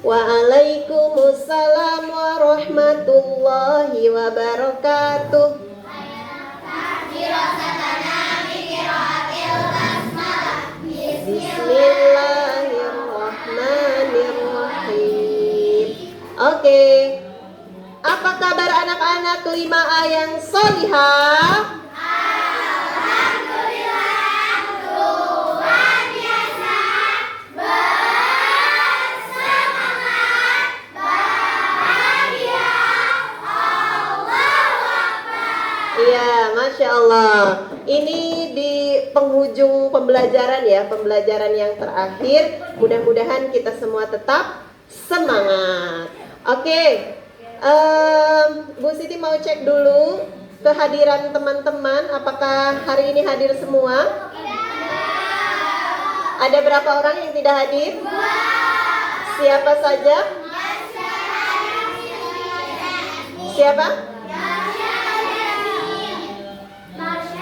Waalaikumsalam warahmatullahi wabarakatuh. Bismillahirrahmanirrahim. Oke. Apa kabar anak-anak 5A yang solihah? Iya, Masya Allah. Ini di penghujung pembelajaran ya, pembelajaran yang terakhir. Mudah-mudahan kita semua tetap semangat. Oke, Bu Siti mau cek dulu kehadiran teman-teman. Apakah hari ini hadir semua? Ada berapa orang yang tidak hadir? Siapa saja? Siapa?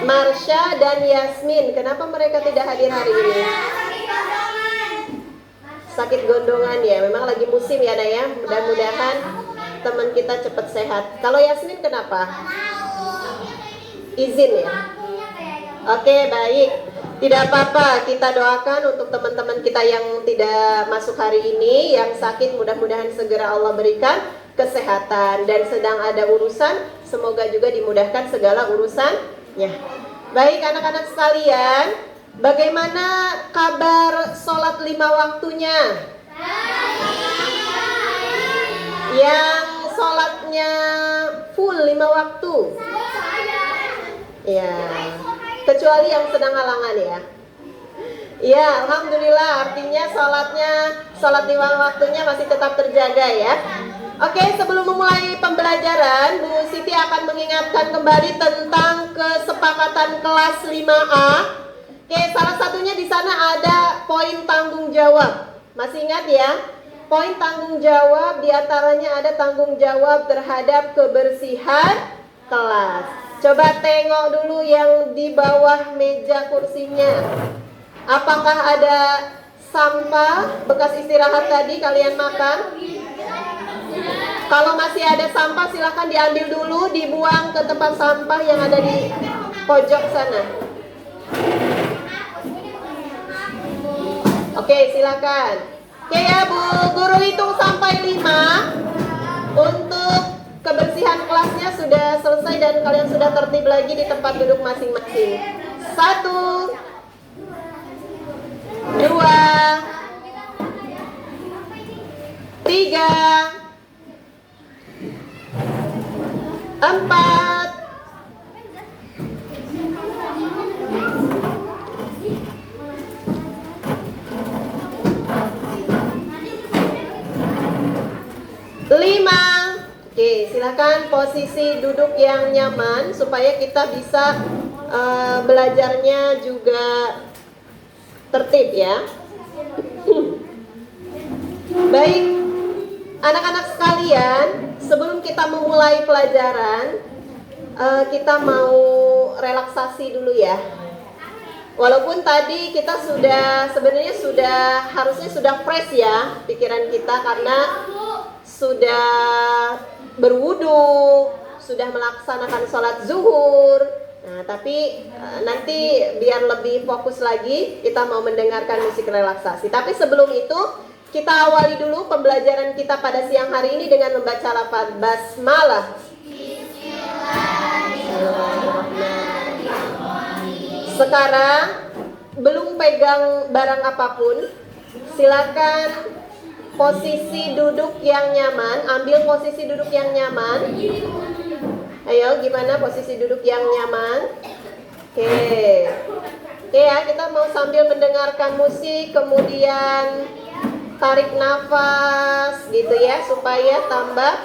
Marsha dan Yasmin. Kenapa mereka tidak hadir hari ini? Sakit gondongan ya. Memang lagi musim ya, Nak ya. Mudah-mudahan teman kita cepat sehat. Kalau Yasmin kenapa? Izin ya. Oke, baik. Tidak apa-apa. Kita doakan untuk teman-teman kita yang tidak masuk hari ini, yang sakit, mudah-mudahan segera Allah berikan kesehatan. Dan sedang ada urusan, semoga juga dimudahkan segala urusannya. Baik anak-anak sekalian, bagaimana kabar sholat 5 waktunya? Yang sholatnya full 5 waktu? Ya, kecuali yang sedang halangan ya. Ya, alhamdulillah, artinya sholat 5 waktunya masih tetap terjaga ya. Oke, sebelum memulai pembelajaran, Bu Siti akan mengingatkan kembali tentang kesepakatan kelas 5A. Oke, salah satunya di sana ada poin tanggung jawab. Masih ingat ya? Poin tanggung jawab diantaranya ada tanggung jawab terhadap kebersihan kelas. Coba tengok dulu yang di bawah meja kursinya. Apakah ada sampah bekas istirahat tadi kalian makan? Kalau masih ada sampah silahkan diambil dulu, dibuang ke tempat sampah yang ada di pojok sana. Oke, silakan. Oke ya Bu, guru hitung sampai 5. Untuk kebersihan kelasnya sudah selesai dan kalian sudah tertib lagi di tempat duduk masing-masing. 1, 2, 3, 4, 5. Oke, silakan posisi duduk yang nyaman supaya kita bisa belajarnya juga tertib ya. Baik, anak-anak sekalian, sebelum kita memulai pelajaran, kita mau relaksasi dulu ya. Walaupun tadi kita harusnya sudah fresh ya pikiran kita karena sudah berwudu, sudah melaksanakan sholat zuhur. Nah, tapi nanti biar lebih fokus lagi, kita mau mendengarkan musik relaksasi. Tapi sebelum itu, kita awali dulu pembelajaran kita pada siang hari ini dengan membaca lafaz basmalah. Sekarang belum pegang barang apapun, silakan posisi duduk yang nyaman. Ambil posisi duduk yang nyaman. Ayo, gimana posisi duduk yang nyaman? Oke ya, kita mau sambil mendengarkan musik, kemudian tarik nafas gitu ya, supaya tambah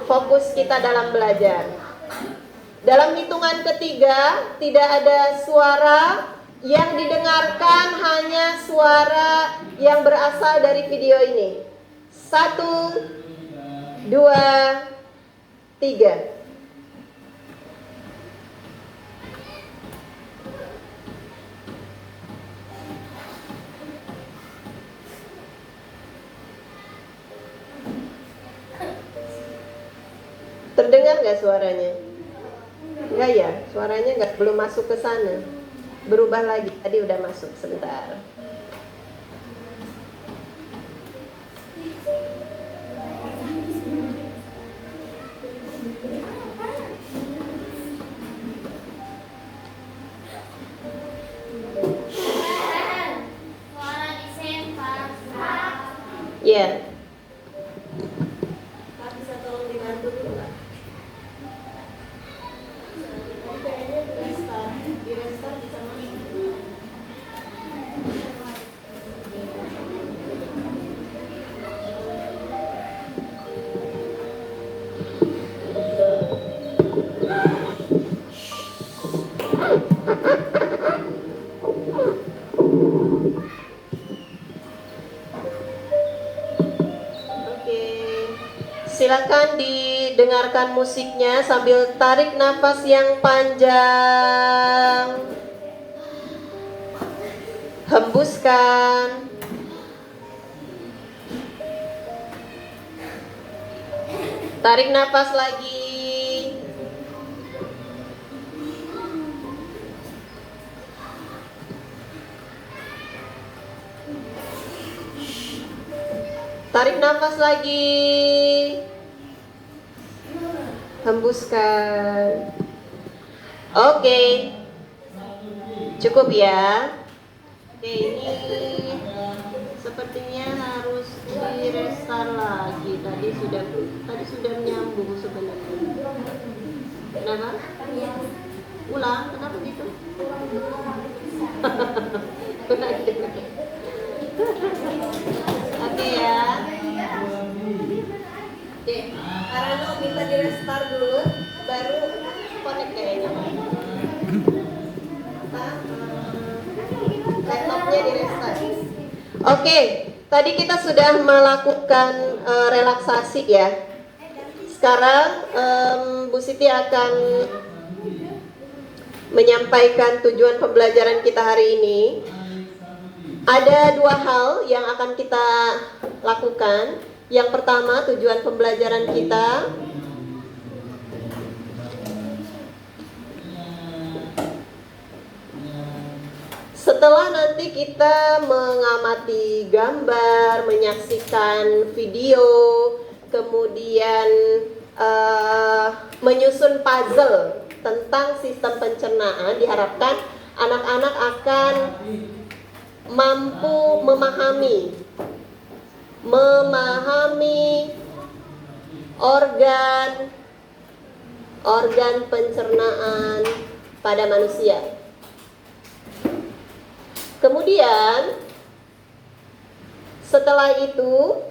fokus kita dalam belajar. Dalam hitungan ketiga, tidak ada suara yang didengarkan, hanya suara yang berasal dari video ini. 1, 2, 3. Terdengar nggak suaranya? Enggak ya, suaranya nggak, belum masuk ke sana. Berubah lagi, tadi udah masuk, sebentar. Ya. Bisa tolong dibantu dulu nggak? Kayaknya di restart bisa masuk. Silakan didengarkan musiknya sambil tarik nafas yang panjang. Hembuskan. Tarik nafas lagi. Tarik nafas lagi. Hembuskan. Oke. Cukup ya. Oke, ini sepertinya harus di restart lagi. Tadi sudah menyambung sebenarnya. Kenapa? Ulang, kenapa gitu? Oke ya. Oke, Karano minta di restart dulu, baru connect kayaknya. Laptopnya di restart. Oke, tadi kita sudah melakukan relaksasi ya. Sekarang Bu Siti akan menyampaikan tujuan pembelajaran kita hari ini. Ada dua hal yang akan kita lakukan. Yang pertama, tujuan pembelajaran kita setelah nanti kita mengamati gambar, menyaksikan video, kemudian menyusun puzzle tentang sistem pencernaan, diharapkan anak-anak akan mampu memahami organ pencernaan pada manusia. Kemudian setelah itu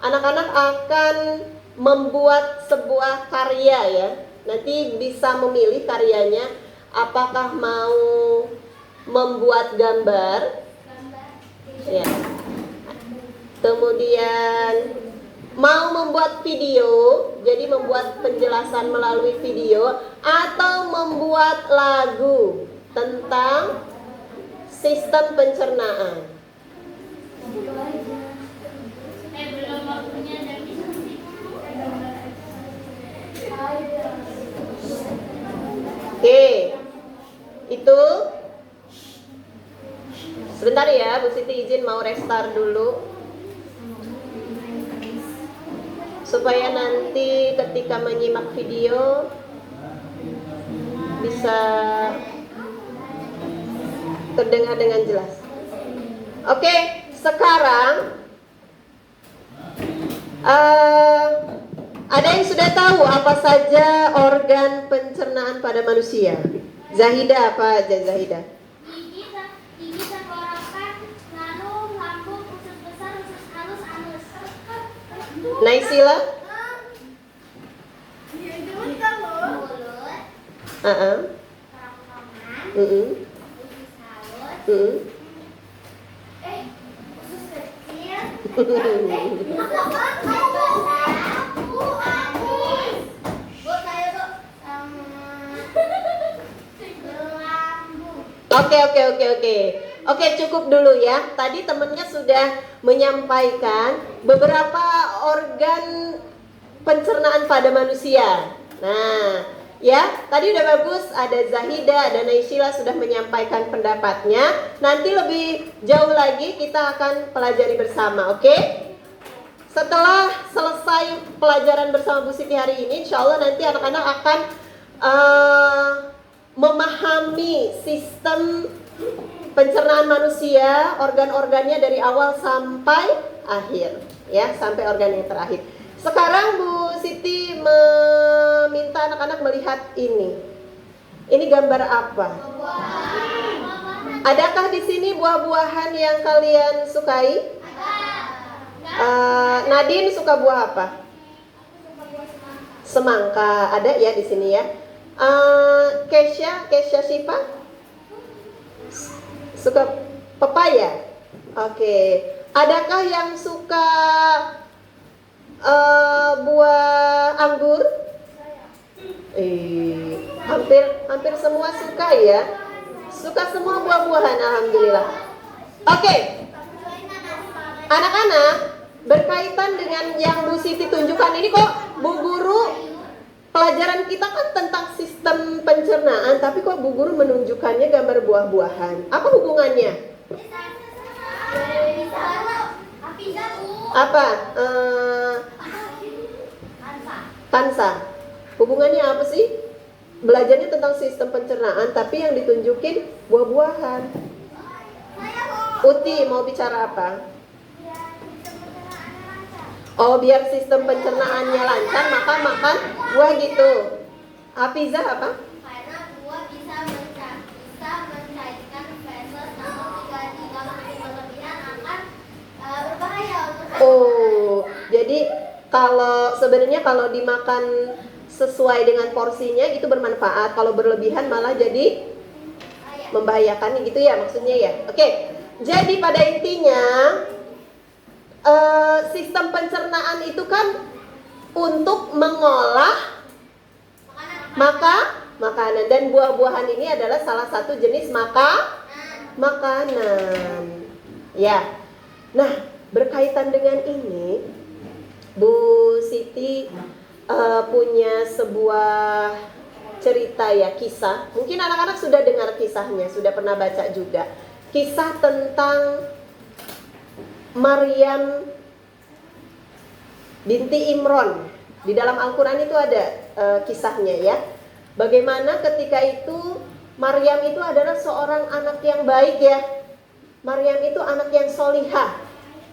anak-anak akan membuat sebuah karya ya. Nanti bisa memilih karyanya, apakah mau membuat gambar ya. Kemudian mau membuat video, jadi membuat penjelasan melalui video, atau membuat lagu tentang sistem pencernaan. Oke, itu sebentar ya, Bu Siti izin mau restart dulu. Supaya nanti ketika menyimak video bisa terdengar dengan jelas. Oke, sekarang ada yang sudah tahu apa saja organ pencernaan pada manusia? Zahida, apa aja Zahida? Gigi, tenggorokan, lalu lambung, usus besar, usus halus, anus. Naisila? Mulut, kerongkongan, usus halus, usus kecil, Oke, cukup dulu ya. Tadi temennya sudah menyampaikan beberapa organ pencernaan pada manusia. Nah, ya, tadi udah bagus, ada Zahida, ada Naysila sudah menyampaikan pendapatnya. Nanti lebih jauh lagi kita akan pelajari bersama, oke? Setelah selesai pelajaran bersama Bu Siti hari ini, insya Allah nanti anak-anak akan memahami sistem pencernaan manusia, organ-organnya dari awal sampai akhir, ya, sampai organ yang terakhir. Sekarang Bu Siti meminta anak-anak melihat ini. Ini gambar apa? Adakah di sini buah-buahan yang kalian sukai? Nadine suka buah apa? Semangka. Ada ya di sini ya. Kesha Siva suka pepaya. Oke. Adakah yang suka buah anggur? Hampir semua suka ya. Suka semua buah-buahan, alhamdulillah. Oke. Anak-anak, berkaitan dengan yang Bu Siti tunjukkan ini kok Bu Guru, pelajaran kita kan tentang sistem pencernaan, tapi kok Bu Guru menunjukkannya gambar buah-buahan. Apa hubungannya? Apa? Tansa. Hubungannya apa sih? Belajarnya tentang sistem pencernaan, tapi yang ditunjukin buah-buahan. Uti mau bicara apa? Oh, biar sistem pencernaannya lancar, maka makan buah gitu. Hafizah apa? Karena buah bisa mencairkan feses, namun jika berlebihan akan berbahaya untuk Oh, jadi sebenarnya kalau dimakan sesuai dengan porsinya itu bermanfaat. Kalau berlebihan malah jadi membahayakan gitu ya maksudnya ya. Oke. Jadi pada intinya sistem pencernaan itu kan untuk mengolah makanan, dan buah-buahan ini adalah salah satu jenis makanan. Ya. Nah, berkaitan dengan ini Bu Siti punya sebuah cerita ya, kisah. Mungkin anak-anak sudah dengar kisahnya, sudah pernah baca juga. Kisah tentang Maryam binti Imron. Di dalam Al-Quran itu ada kisahnya ya. Bagaimana ketika itu Maryam itu adalah seorang anak yang baik ya. Maryam itu anak yang solihah.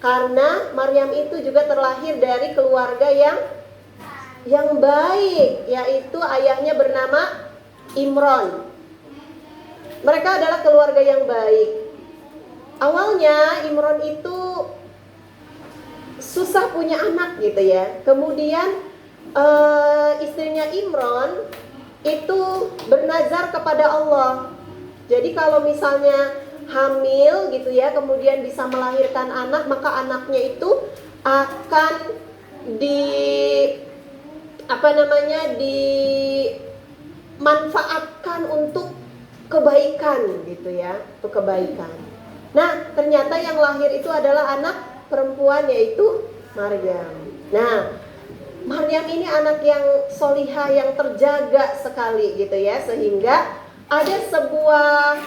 Karena Maryam itu juga terlahir dari keluarga yang baik, yaitu ayahnya bernama Imron. Mereka adalah keluarga yang baik. Awalnya Imron itu susah punya anak gitu ya. Kemudian istrinya Imron itu bernazar kepada Allah. Jadi kalau misalnya hamil gitu ya, kemudian bisa melahirkan anak, maka anaknya itu akan dimanfaatkan untuk kebaikan gitu ya, untuk kebaikan. Nah, ternyata yang lahir itu adalah anak perempuan, yaitu Maryam. Nah, Maryam ini anak yang solihah, yang terjaga sekali gitu ya, sehingga ada sebuah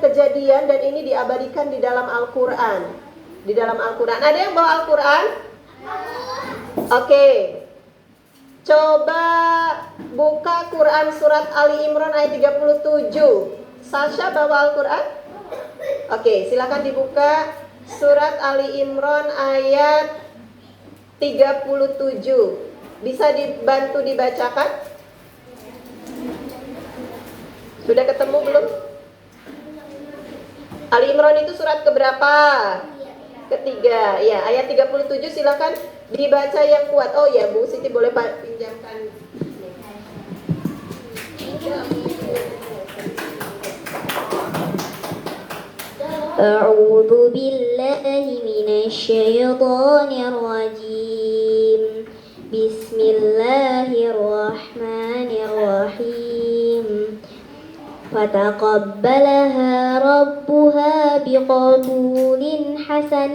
kejadian, dan ini diabadikan di dalam Al-Quran. Di dalam Al-Quran. Ada yang bawa Al-Quran? Oke. Coba buka Quran surat Ali Imran ayat 37. Sasha bawa Al-Quran? Oke, silakan dibuka surat Ali Imran ayat 37. Bisa dibantu dibacakan? Sudah ketemu belum? Ali Imran itu surat keberapa? Ketiga. Ya, ayat 37 silakan dibaca yang kuat. Oh ya, Bu Siti boleh pinjamkan. أعوذ بالله من الشيطان الرجيم بسم الله الرحمن الرحيم فتقبلها ربها بقبول حسن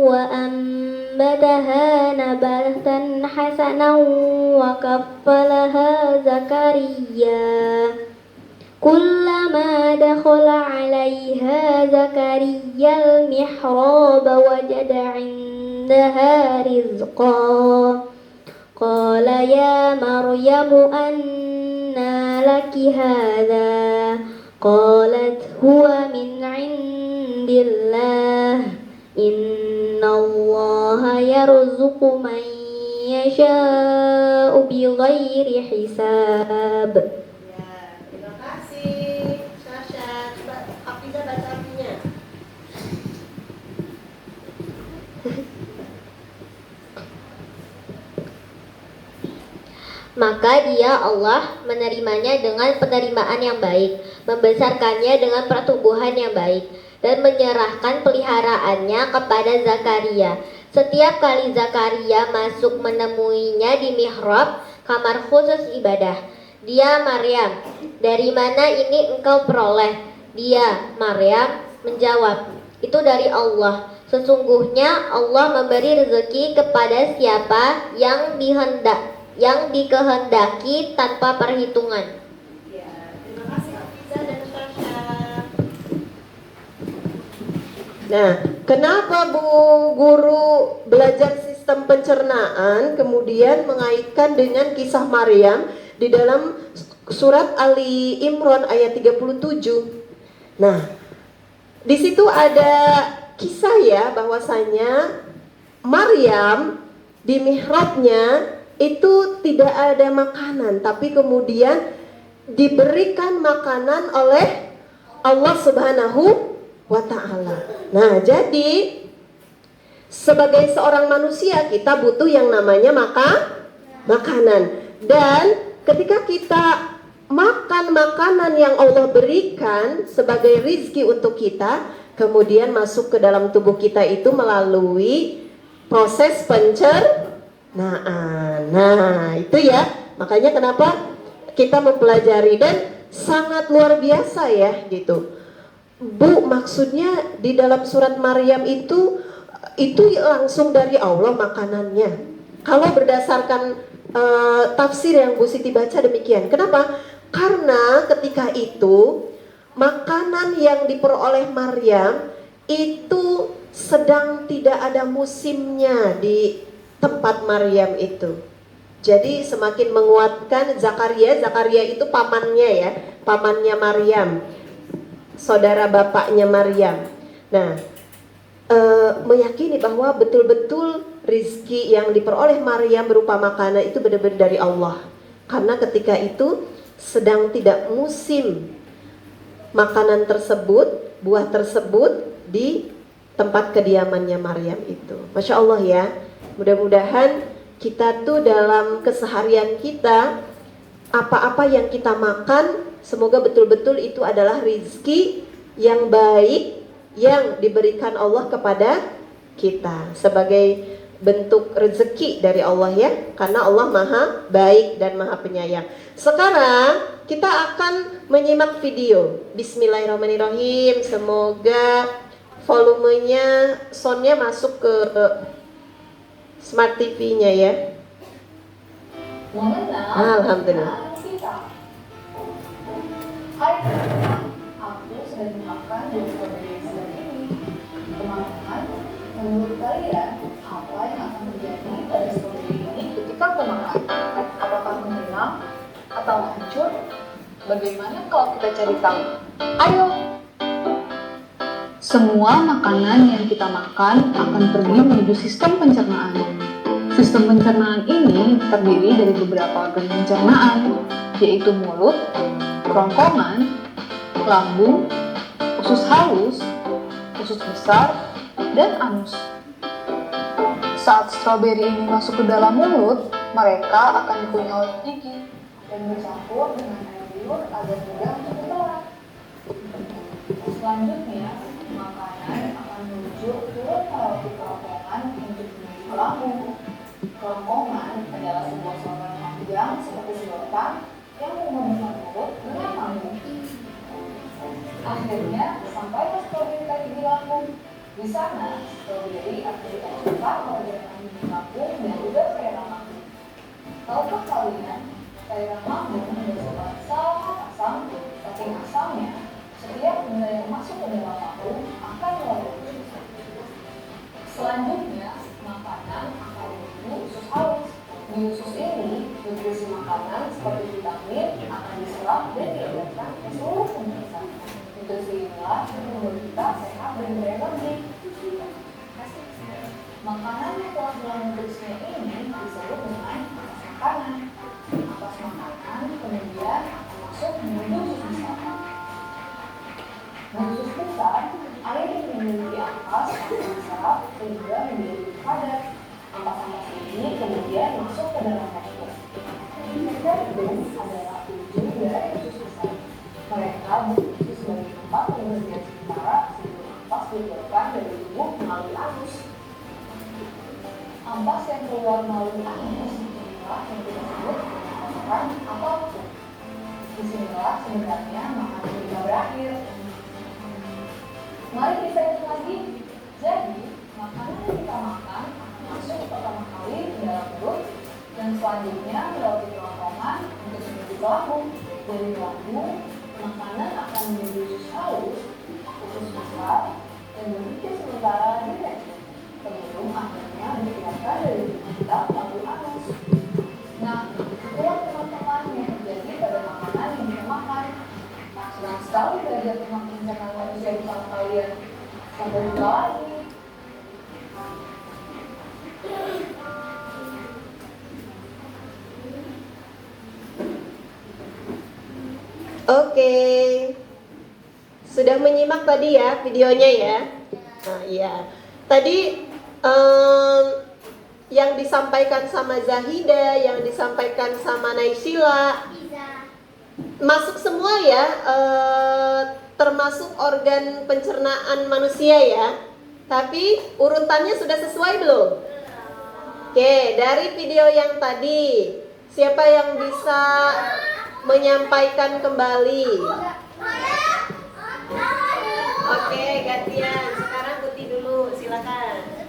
وأنبتها فأنبتها نباتا حسنا وكفلها زكريا كلما دخل عليها زكريا المحراب وجد عندها رزقا قال يا مريم أنى لك هذا قالت هو من عند الله إن الله يرزق من يشاء بغير حساب. Ya, terima kasih Sasha. Coba Hafizah baca artinya. Maka dia Allah menerimanya dengan penerimaan yang baik, membesarkannya dengan pertumbuhan yang baik, dan menyerahkan peliharaannya kepada Zakaria. Setiap kali Zakaria masuk menemuinya di mihrab, kamar khusus ibadah. Dia Maryam, dari mana ini engkau peroleh? Dia Maryam menjawab, itu dari Allah. Sesungguhnya Allah memberi rezeki kepada siapa yang dikehendaki tanpa perhitungan. Ya, terima kasih Hafizah dan Sasha. Nah, kenapa Bu Guru belajar sistem pencernaan kemudian mengaitkan dengan kisah Maryam di dalam surat Ali Imran ayat 37? Nah, di situ ada kisah ya bahwasanya Maryam di mihrabnya itu tidak ada makanan, tapi kemudian diberikan makanan oleh Allah Subhanahu wa ta'ala. Nah, jadi sebagai seorang manusia kita butuh yang namanya makanan. Dan ketika kita makan makanan yang Allah berikan sebagai rizki untuk kita, kemudian masuk ke dalam tubuh kita itu melalui proses pencernaan. Nah, itu ya. Makanya kenapa kita mempelajari dan sangat luar biasa ya gitu. Bu, maksudnya di dalam surat Maryam itu langsung dari Allah makanannya. Kalau berdasarkan tafsir yang Bu Siti baca demikian. Kenapa? Karena ketika itu makanan yang diperoleh Maryam itu sedang tidak ada musimnya di tempat Maryam itu. Jadi semakin menguatkan Zakaria itu pamannya ya, pamannya Maryam, saudara bapaknya Maryam. Nah, meyakini bahwa betul-betul rizki yang diperoleh Maryam berupa makanan itu benar-benar dari Allah. Karena ketika itu sedang tidak musim makanan tersebut, buah tersebut di tempat kediamannya Maryam itu. Masya Allah ya. Mudah-mudahan kita tuh dalam keseharian kita, apa-apa yang kita makan, semoga betul-betul itu adalah rizki yang baik yang diberikan Allah kepada kita sebagai bentuk rezeki dari Allah ya, karena Allah maha baik dan maha penyayang. Sekarang kita akan menyimak video. Bismillahirrahmanirrahim. Semoga volumenya, soundnya masuk ke smart TV-nya ya. Alhamdulillah. Hai teman-teman, aku sedang makan dan strawberry sedang ini. Teman-teman, menurut kalian apa yang akan terjadi pada strawberry ini ketika aku makan? Apakah menghilang atau hancur? Bagaimana kalau kita cari tahu? Ayo! Semua makanan yang kita makan akan pergi menuju sistem pencernaan. Sistem pencernaan ini terdiri dari beberapa organ pencernaan, yaitu mulut, kerongkongan, lambung, usus halus, usus besar, dan anus. Saat stroberi ini masuk ke dalam mulut, mereka akan dikunyah oleh gigi dan bercampur dengan air liur agar mudah untuk ditelan. Selanjutnya, makanan akan menuju turun melewati kerongkongan untuk menuju ke lambung. Kerongkongan adalah sebuah saluran panjang seperti sedotan yang menghubungkan mulut dengan lambung. Akhirnya, sampai stroberi tadi di lambung. Di sana, strawberry aktivitas cepat menggerakkan biji lambung dan juga cairan lambung. Tahukah kalian, cairan lambung bersifat sangat asam, saking asamnya, setiap benda yang masuk ke dalam lambung akan melalui usus. Selanjutnya, makanan akan menuju usus halus. Di usus ini, nutrisi makanan seperti vitamin akan diserap dan diedarkan ke seluruh pemirsa. Nutrisi inilah yang membuat kita sehat dan berenergi. Makanan yang telah dalam nutrisinya ini disebut dengan ampas makanan. Ampas makanan kemudian akan masuk menuju usus besar. Di usus besar, air yang memiliki ampas akan diserap sehingga menjadi lebih padat. Ampas-ampas ini kemudian masuk ke dalam rektum. Rektum adalah ujung dari usus besar. Mereka berfungsi sebagai tempat pembersihan sementara sebelum ampas dikeluarkan dari tubuh melalui anus. Ampas yang keluar melalui anus inilah yang kita sebut makan atau pup. Disinilah sebenarnya makanan kita berakhir. Mari kita hitung lagi. Jadi, makanan yang kita makan akan masuk pertama kali ke dalam perut dan selanjutnya melalui kerongkongan untuk menuju ke lambung. Dari lambung, makanan akan menuju usus halus, usus besar, dan berhenti sementara di rektum. Sebelum akhirnya dikeluarkan dari tubuh kita melalui anus. Nah, itulah teman-teman yang terjadi pada makanan yang kita makan. Senang sekali belajar tentang pencernaan manusia bersama kalian. Sampai jumpa lagi. Oke. Sudah menyimak tadi ya videonya ya? Nah, iya. Tadi yang disampaikan sama Zahida, yang disampaikan sama Naysila, masuk semua ya, termasuk organ pencernaan manusia ya. Tapi urutannya sudah sesuai belum? Oke, dari video yang tadi, siapa yang bisa menyampaikan kembali? Oke, gantian. Sekarang Putih dulu, silakan.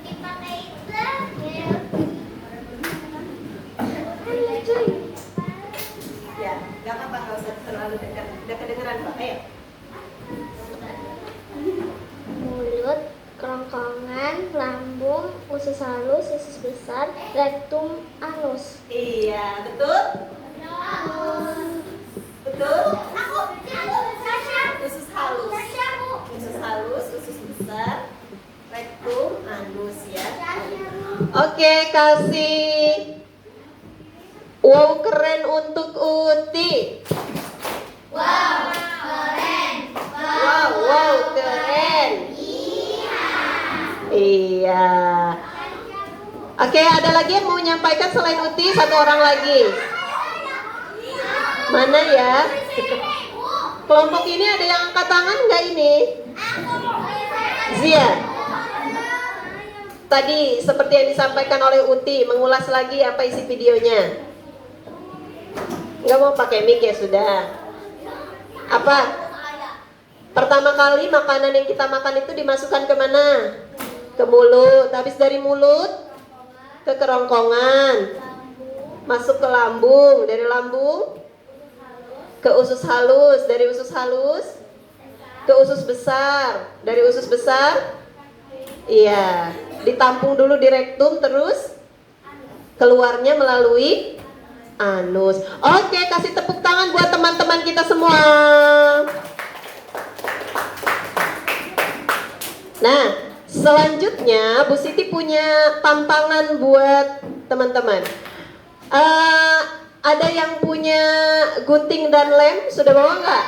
Ya, nggak apa-apa, nggak usah terlalu dekat. Udah kedengeran Pak, ayo. Mulut, kerongkongan, lambung, usus halus, usus besar, rektum, anus. Iya, betul? Betul? Usus halus. Usus halus, usus besar, rektum, anus ya. Oke, kasih wow keren untuk Uti. Wow keren. Iya. Oke, ada lagi yang mau menyampaikan selain Uti? Satu orang lagi. Mana ya? Kelompok ini ada yang angkat tangan nggak ini? Zia. Tadi seperti yang disampaikan oleh Uti, mengulas lagi apa isi videonya. Nggak mau pakai mic ya sudah. Apa? Pertama kali makanan yang kita makan itu dimasukkan ke mana? Ke mulut. Habis dari mulut ke kerongkongan, masuk ke lambung. Dari lambung ke usus halus. Dari usus halus ke usus besar. Dari usus besar, iya, ditampung dulu di rektum, terus keluarnya melalui anus. Oke, kasih tepuk tangan buat teman-teman kita semua. Nah, selanjutnya Bu Siti punya tantangan buat teman-teman. Ada yang punya gunting dan lem? Sudah bawa nggak?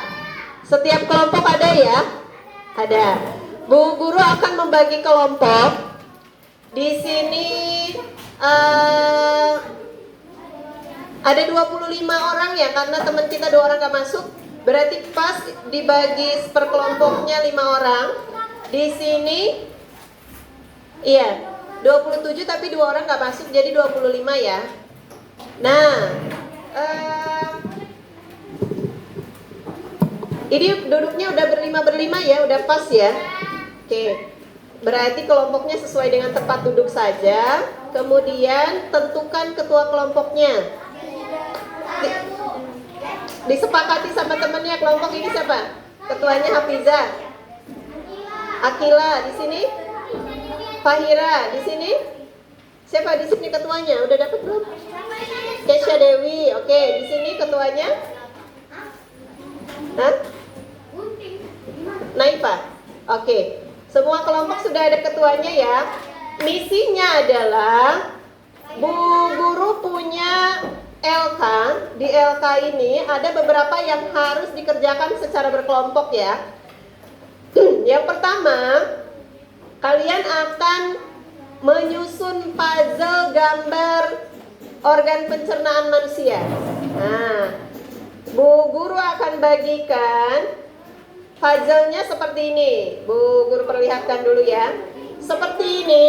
Setiap kelompok ada ya? Ada. Bu Guru akan membagi kelompok. Di sini ada 25 orang ya, karena teman kita 2 orang gak masuk. Berarti pas dibagi per kelompoknya 5 orang. Di sini iya 27 tapi 2 orang gak masuk, jadi 25 ya. Nah, ini duduknya udah berlima ya, udah pas ya. Oke. Berarti kelompoknya sesuai dengan tempat duduk saja. Kemudian tentukan ketua kelompoknya. Disepakati sama temennya, kelompok ini siapa? Ketuanya Hafizah. Akila di sini. Fahira di sini. Siapa di sini ketuanya? Udah dapat belum? Kesha Dewi. Oke, di sini ketuanya? Hah? Naifa. Oke. Semua kelompok sudah ada ketuanya ya. Misinya adalah Bu Guru punya LK. Di LK ini ada beberapa yang harus dikerjakan secara berkelompok ya. Yang pertama, kalian akan menyusun puzzle gambar organ pencernaan manusia. Nah, Bu Guru akan bagikan puzzle-nya seperti ini. Bu Guru perlihatkan dulu ya. Seperti ini.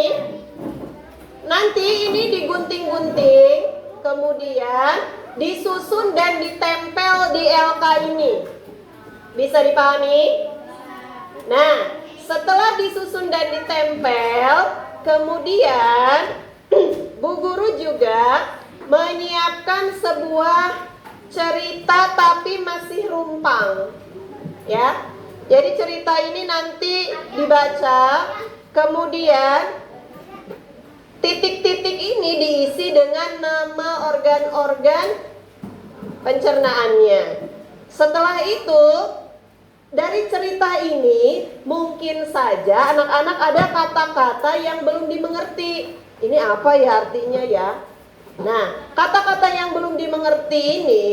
Nanti ini digunting-gunting, kemudian disusun dan ditempel di LK ini. Bisa dipahami? Nah, setelah disusun dan ditempel, kemudian Bu Guru juga menyiapkan sebuah cerita tapi masih rumpang. Ya. Jadi cerita ini nanti dibaca, kemudian titik-titik ini diisi dengan nama organ-organ pencernaannya. Setelah itu, dari cerita ini mungkin saja anak-anak ada kata-kata yang belum dimengerti. Ini apa ya artinya ya? Nah, kata-kata yang belum dimengerti ini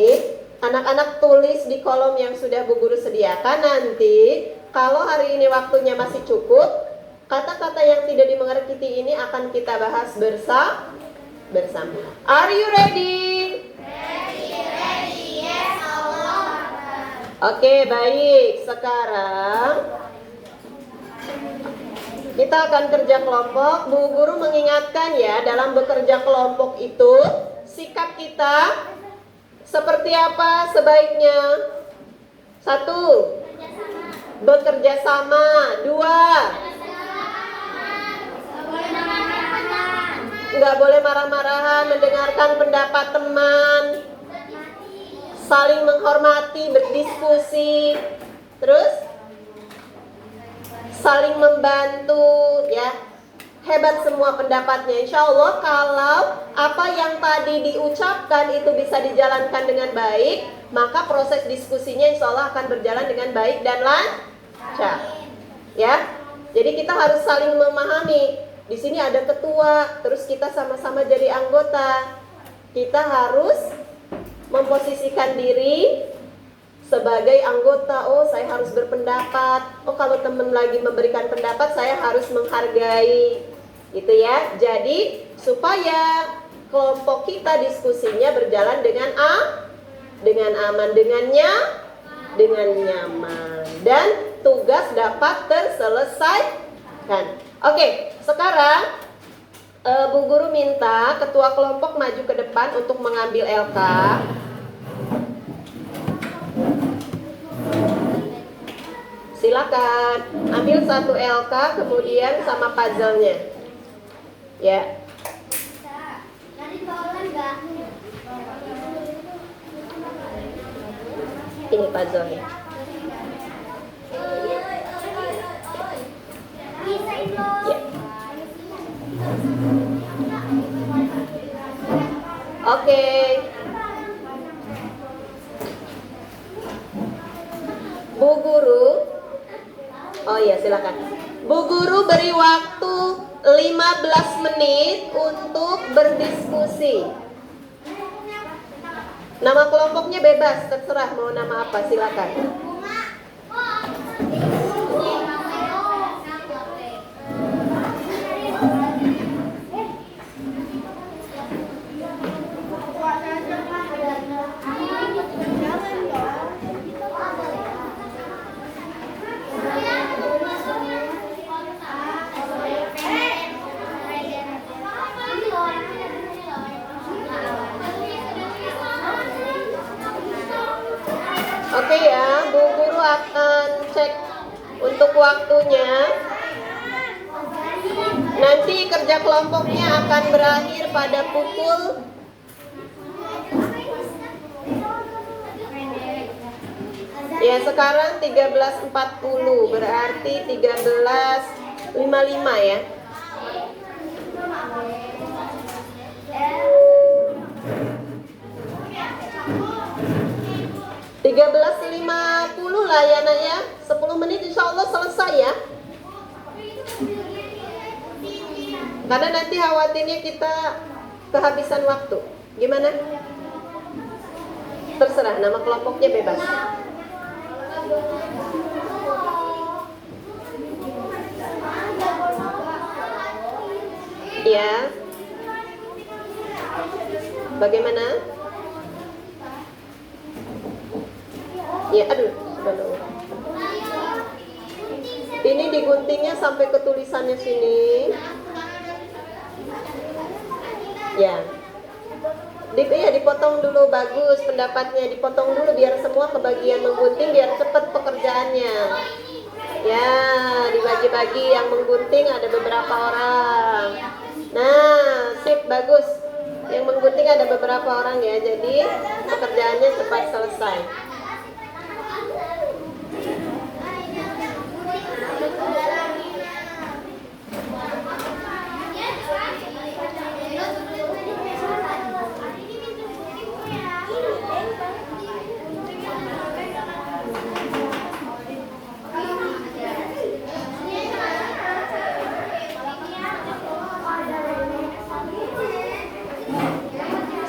anak-anak tulis di kolom yang sudah Bu Guru sediakan. Nanti kalau hari ini waktunya masih cukup, kata-kata yang tidak dimengerti ini akan kita bahas bersama. Are you ready? Ready, yes, Allah. Oke, baik. Sekarang kita akan kerja kelompok. Bu Guru mengingatkan ya, dalam bekerja kelompok itu sikap kita seperti apa sebaiknya? 1, bekerja sama. 2, nggak boleh marah-marahan, mendengarkan pendapat teman, saling menghormati, berdiskusi, terus saling membantu ya. Hebat semua pendapatnya. Insya Allah kalau apa yang tadi diucapkan itu bisa dijalankan dengan baik, maka proses diskusinya insya Allah akan berjalan dengan baik dan lancar. Ya, jadi kita harus saling memahami. Di sini ada ketua, terus kita sama-sama jadi anggota. Kita harus memposisikan diri sebagai anggota. Oh, saya harus berpendapat. Oh, kalau teman lagi memberikan pendapat, saya harus menghargai. Gitu ya. Jadi supaya kelompok kita diskusinya berjalan dengan aman, dengan nyaman, dan tugas dapat terselesaikan. Oke, sekarang Bu Guru minta ketua kelompok maju ke depan untuk mengambil LK. Silakan ambil 1 LK kemudian sama puzzle-nya. Ya. Ini puzzle-nya. Ya. Oke. Bu Guru. Oh iya, silakan. Bu Guru beri waktu 15 menit untuk berdiskusi. Nama kelompoknya bebas, terserah mau nama apa, silakan. Oke ya, Bu Guru akan cek untuk waktunya. Nanti kerja kelompoknya akan berakhir pada pukul ya sekarang 13.40 berarti 13.55 ya. 13.50 lah ya nak ya. 10 menit insya Allah selesai ya. Karena nanti khawatirnya kita kehabisan waktu. Gimana? Terserah, nama kelompoknya bebas. Ya. Bagaimana? Ya, aduh, subhanallah. Ini diguntingnya sampai ke tulisannya sini. Ya. Dipotong dulu, bagus pendapatnya, dipotong dulu biar semua kebagian menggunting biar cepat pekerjaannya. Ya, dibagi-bagi, yang menggunting ada beberapa orang. Nah, sip, bagus. Yang menggunting ada beberapa orang ya, jadi pekerjaannya cepat selesai.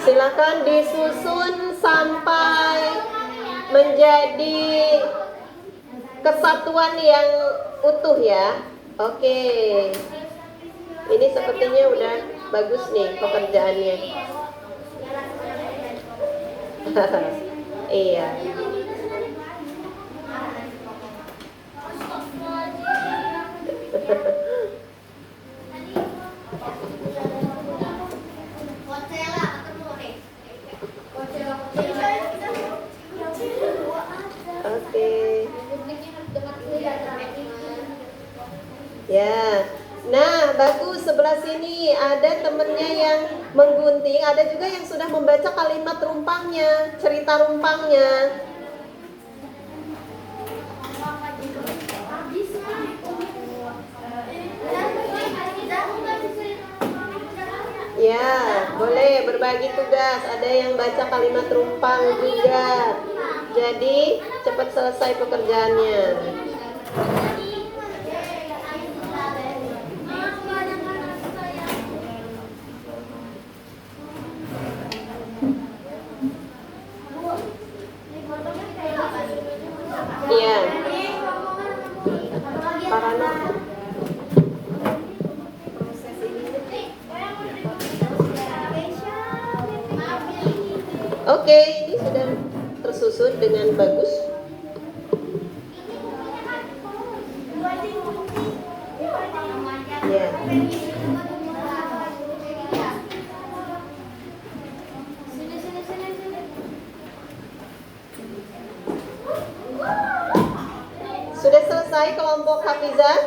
Silakan disusun sampai menjadi kesatuan yang utuh ya. Oke. Ini sepertinya udah bagus nih pekerjaannya. Iya. Oke. Ya. Nah, bagus, sebelah sini ada temennya yang menggunting, ada juga yang sudah membaca kalimat rumpangnya, cerita rumpangnya. Ya, boleh berbagi tugas. Ada yang baca kalimat rumpang juga. Jadi, cepat selesai pekerjaannya. Iya. Parano. Oke, ini sudah tersusun dengan bagus. Ya. Sudah selesai kelompok Hafizah?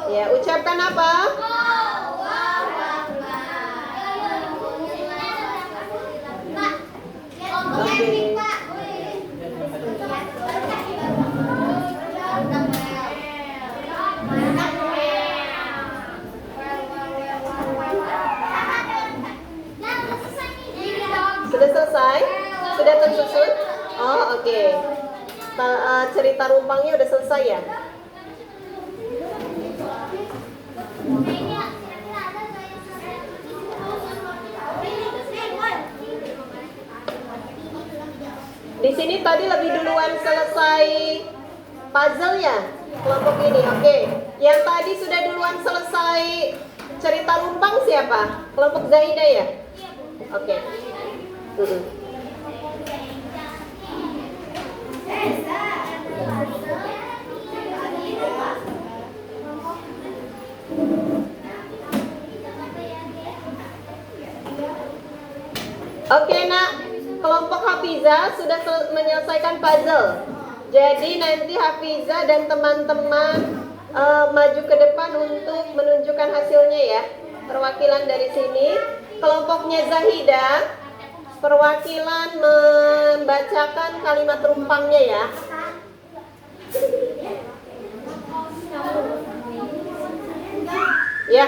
Ya, ucapkan apa? Oke. Sudah selesai? Sudah tersusun? Oh, oke. Cerita rumpangnya udah selesai ya? Di sini tadi lebih duluan selesai puzzle ya, kelompok ini. Oke. Yang tadi sudah duluan selesai cerita rumpang siapa? Kelompok Zaida ya? Oke. Oke nak, kelompok Hafizah sudah menyelesaikan puzzle. Jadi nanti Hafizah dan teman-teman maju ke depan untuk menunjukkan hasilnya ya. Perwakilan dari sini, kelompoknya Zahida, perwakilan membacakan kalimat rumpangnya ya. Ya,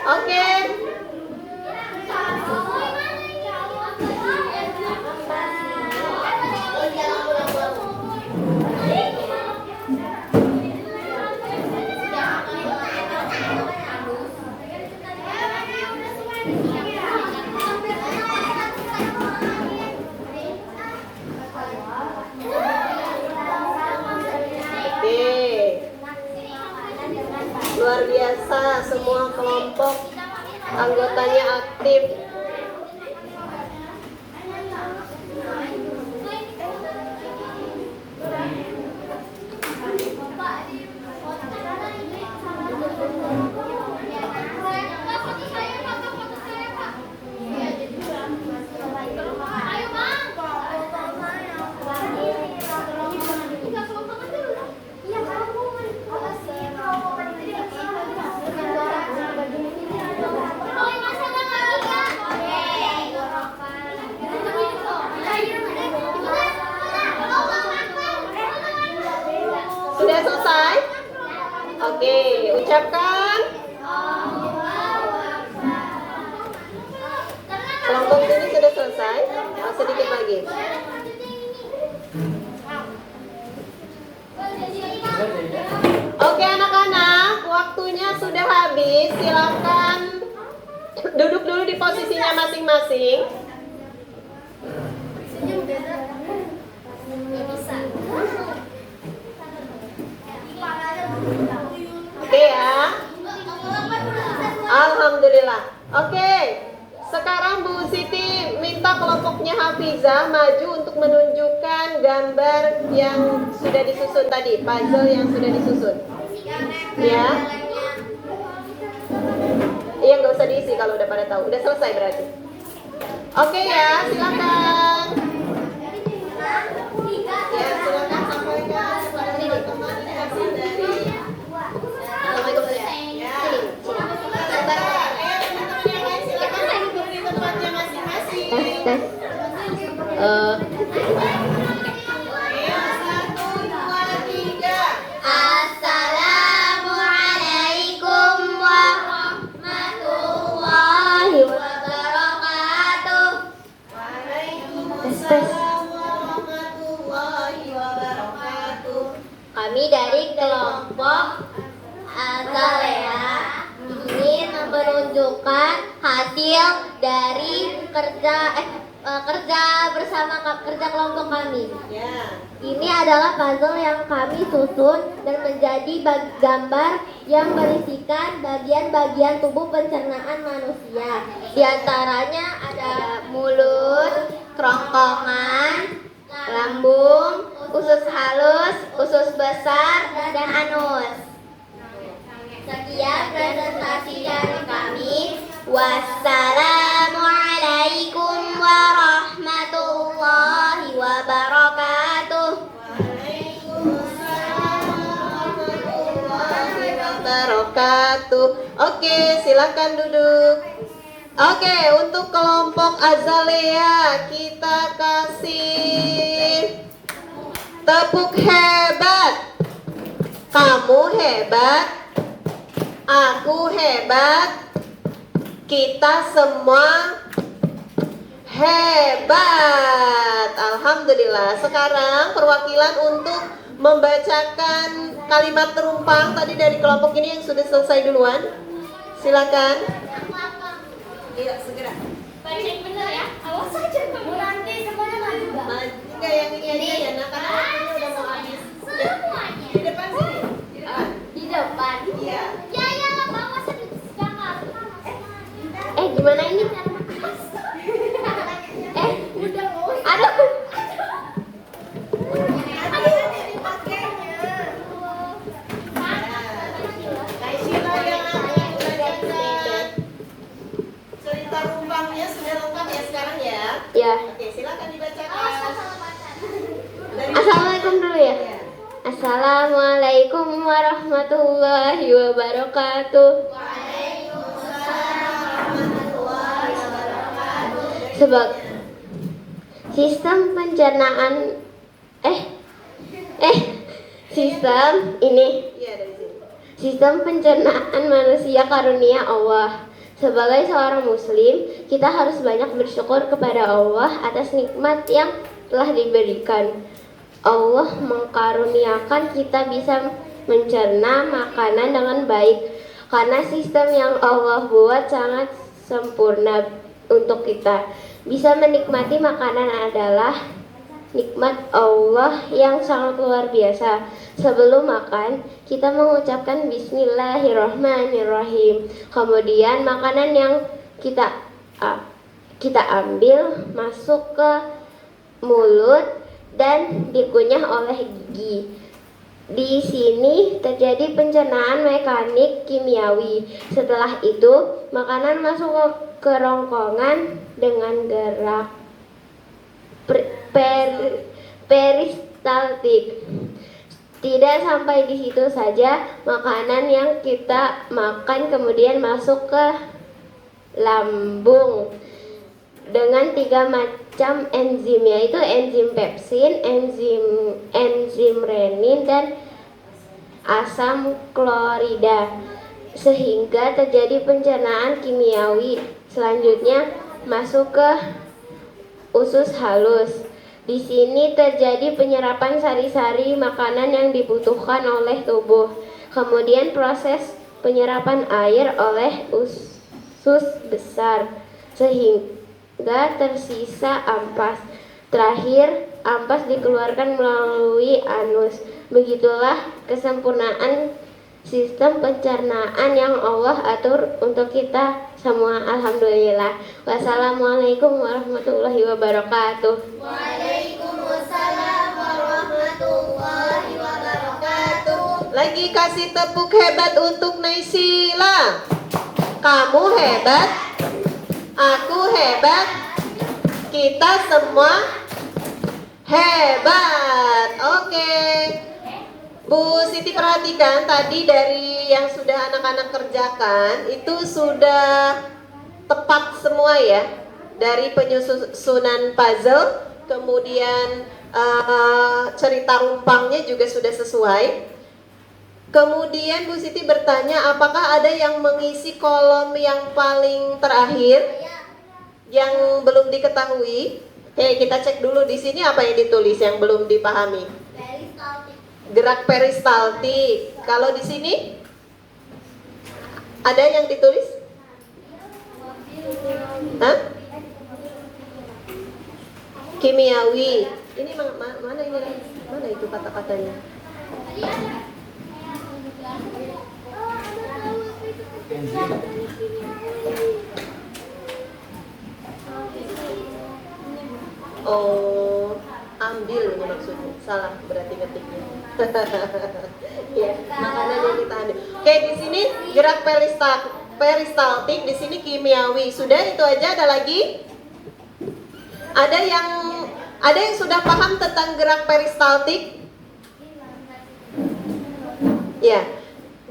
oke. Luar biasa, semua kelompok anggotanya aktif. Sudah selesai? Oke, ucapkan. Kelompok ini sudah selesai. Sedikit lagi. Oke anak-anak, waktunya sudah habis. Silakan duduk dulu di posisinya masing-masing. Oke ya. Alhamdulillah. Oke. Sekarang Bu Siti minta kelompoknya Hafizah maju untuk menunjukkan gambar yang sudah disusun tadi, puzzle yang sudah disusun. Ya. Iya, nggak usah diisi kalau udah pada tahu. Udah selesai berarti. Oke ya, silakan. Ya, silakan sampaikan kepada teman-teman hasil dari. Assalamualaikum ya. Assalamualaikum warahmatullahi wabarakatuh. Waalaikumsalam warahmatullahi wabarakatuh. Kami dari kelompok Azalea ingin menunjukkan hasil dari kerja kelompok kami. Ya. Ini adalah puzzle yang kami susun dan menjadi gambar yang berisikan bagian-bagian tubuh pencernaan manusia. Di antaranya ada mulut, kerongkongan, lambung, usus halus, usus besar, dan anus. Sekian presentasi dari kami. Wassalamualaikum warahmatullahi wabarakatuh. Waalaikumsalam warahmatullahi wabarakatuh. Oke, silakan duduk. Oke, untuk kelompok Azalea kita kasih tepuk hebat. Kamu hebat, aku hebat, kita semua hebat. Alhamdulillah. Sekarang perwakilan untuk membacakan kalimat terumpang tadi dari kelompok ini yang sudah selesai duluan. Silakan. Iya, segera. Bacain bener ya. Awas aja kamu nanti semuanya maju gak? Enggak, yang ini aja ya, nah karena waktunya udah mau habis. Semuanya. Di depan sini. Di depan. Di depan. Iya. Ya lah, mama sedih Jakarta. Gimana ini? Udah mau. Aduh. Kaisila yang membacakan cerita rumpangnya sudah lengkap ya sekarang ya. Ya. Oke, silakan dibacakan. Dari Assalamualaikum dulu ya. Iya. Assalamualaikum Wassalamualaikum warahmatullahi wabarakatuh. Sebab sistem pencernaan sistem ini Iya, dari sini. sistem pencernaan manusia karunia Allah. Sebagai seorang muslim, kita harus banyak bersyukur kepada Allah atas nikmat yang telah diberikan. Allah mengkaruniakan kita bisa mencerna makanan dengan baik karena sistem yang Allah buat sangat sempurna untuk kita. Bisa menikmati makanan adalah nikmat Allah yang sangat luar biasa. Sebelum makan, kita mengucapkan Bismillahirrahmanirrahim. Kemudian makanan yang kita ambil masuk ke mulut dan dikunyah oleh gigi. Di sini terjadi pencernaan mekanik kimiawi. Setelah itu, makanan masuk ke kerongkongan dengan gerak peristaltik. Tidak sampai di situ saja, makanan yang kita makan kemudian masuk ke lambung dengan 3 macam enzim, yaitu enzim pepsin, enzim renin, dan asam klorida, sehingga terjadi pencernaan kimiawi. Selanjutnya masuk ke usus halus. Di sini terjadi penyerapan sari-sari makanan yang dibutuhkan oleh tubuh. Kemudian proses penyerapan air oleh usus besar sehingga tersisa ampas. Terakhir, ampas dikeluarkan melalui anus. Begitulah kesempurnaan sistem pencernaan yang Allah atur untuk kita semua. Alhamdulillah. Wassalamualaikum warahmatullahi wabarakatuh. Waalaikumsalam warahmatullahi wabarakatuh. Lagi kasih tepuk hebat untuk Naysila. Kamu hebat, aku hebat, kita semua hebat. Oke. Bu Siti perhatikan tadi dari yang sudah anak-anak kerjakan itu sudah tepat semua ya. Dari penyusunan puzzle, kemudian cerita rumpangnya juga sudah sesuai. Kemudian Bu Siti bertanya apakah ada yang mengisi kolom yang paling terakhir yang belum diketahui. Oke, kita cek dulu di sini apa yang ditulis yang belum dipahami. Gerak peristaltik. Kalau di sini ada yang ditulis? Hah? Kimiawi. Ini mana ini? Mana itu kata-katanya? Oh, ambil ini maksudnya. Salah berarti ngetiknya. Ya, makanan yang kita ambil. Oke, di sini gerak peristaltik, di sini kimiawi. Sudah itu aja, ada lagi? Ada yang sudah paham tentang gerak peristaltik? Ya.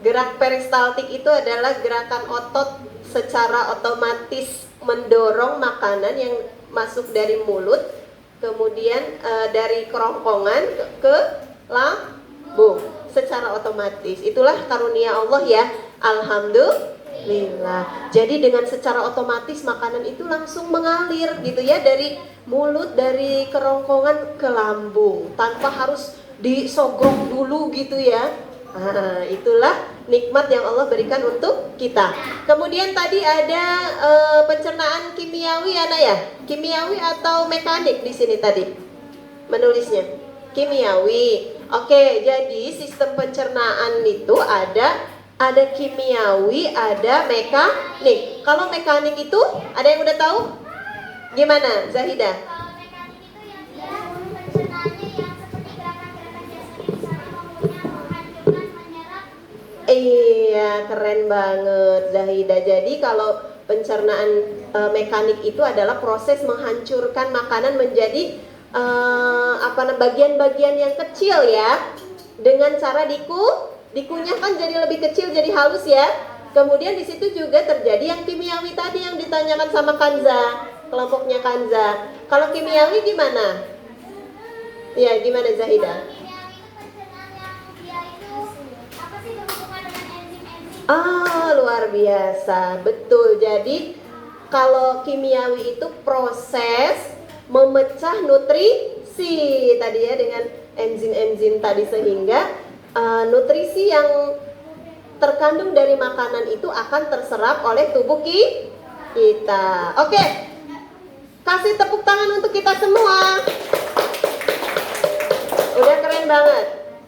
Gerak peristaltik itu adalah gerakan otot secara otomatis mendorong makanan yang masuk dari mulut, kemudian dari kerongkongan ke lambung secara otomatis. Itulah karunia Allah ya. Alhamdulillah. Jadi dengan secara otomatis makanan itu langsung mengalir gitu ya, dari mulut, dari kerongkongan ke lambung tanpa harus disogong dulu gitu ya. Nah, itulah nikmat yang Allah berikan untuk kita. Kemudian tadi ada pencernaan kimiawi ada ya? Kimiawi atau mekanik di sini tadi menulisnya? Kimiawi. Oke, jadi sistem pencernaan itu ada kimiawi, ada mekanik. Kalau mekanik itu ada yang udah tahu? Gimana, Zahidah? Kalau mekanik itu yang dia pencernaannya yang seperti gerakan-gerakan jasmani, misalnya mempunyai menghancurkan, menyerap. Iya, keren banget Zahidah. Jadi kalau pencernaan mekanik itu adalah proses menghancurkan makanan menjadi bagian-bagian yang kecil ya. dengan cara dikunyahkan jadi lebih kecil, jadi halus ya. Kemudian di situ juga terjadi yang kimiawi tadi yang ditanyakan sama Kanza, kelompoknya Kanza. Kalau kimiawi gimana? Ya, gimana Zahida? Kimiawi itu pencernaan yang dia itu apa sih berhubungan dengan enzim-enzim. Luar biasa, betul. Jadi kalau kimiawi itu proses memecah nutrisi tadi ya dengan enzim-enzim tadi, sehingga nutrisi yang terkandung dari makanan itu akan terserap oleh tubuh kita. Oke, kasih tepuk tangan untuk kita semua. Udah keren banget.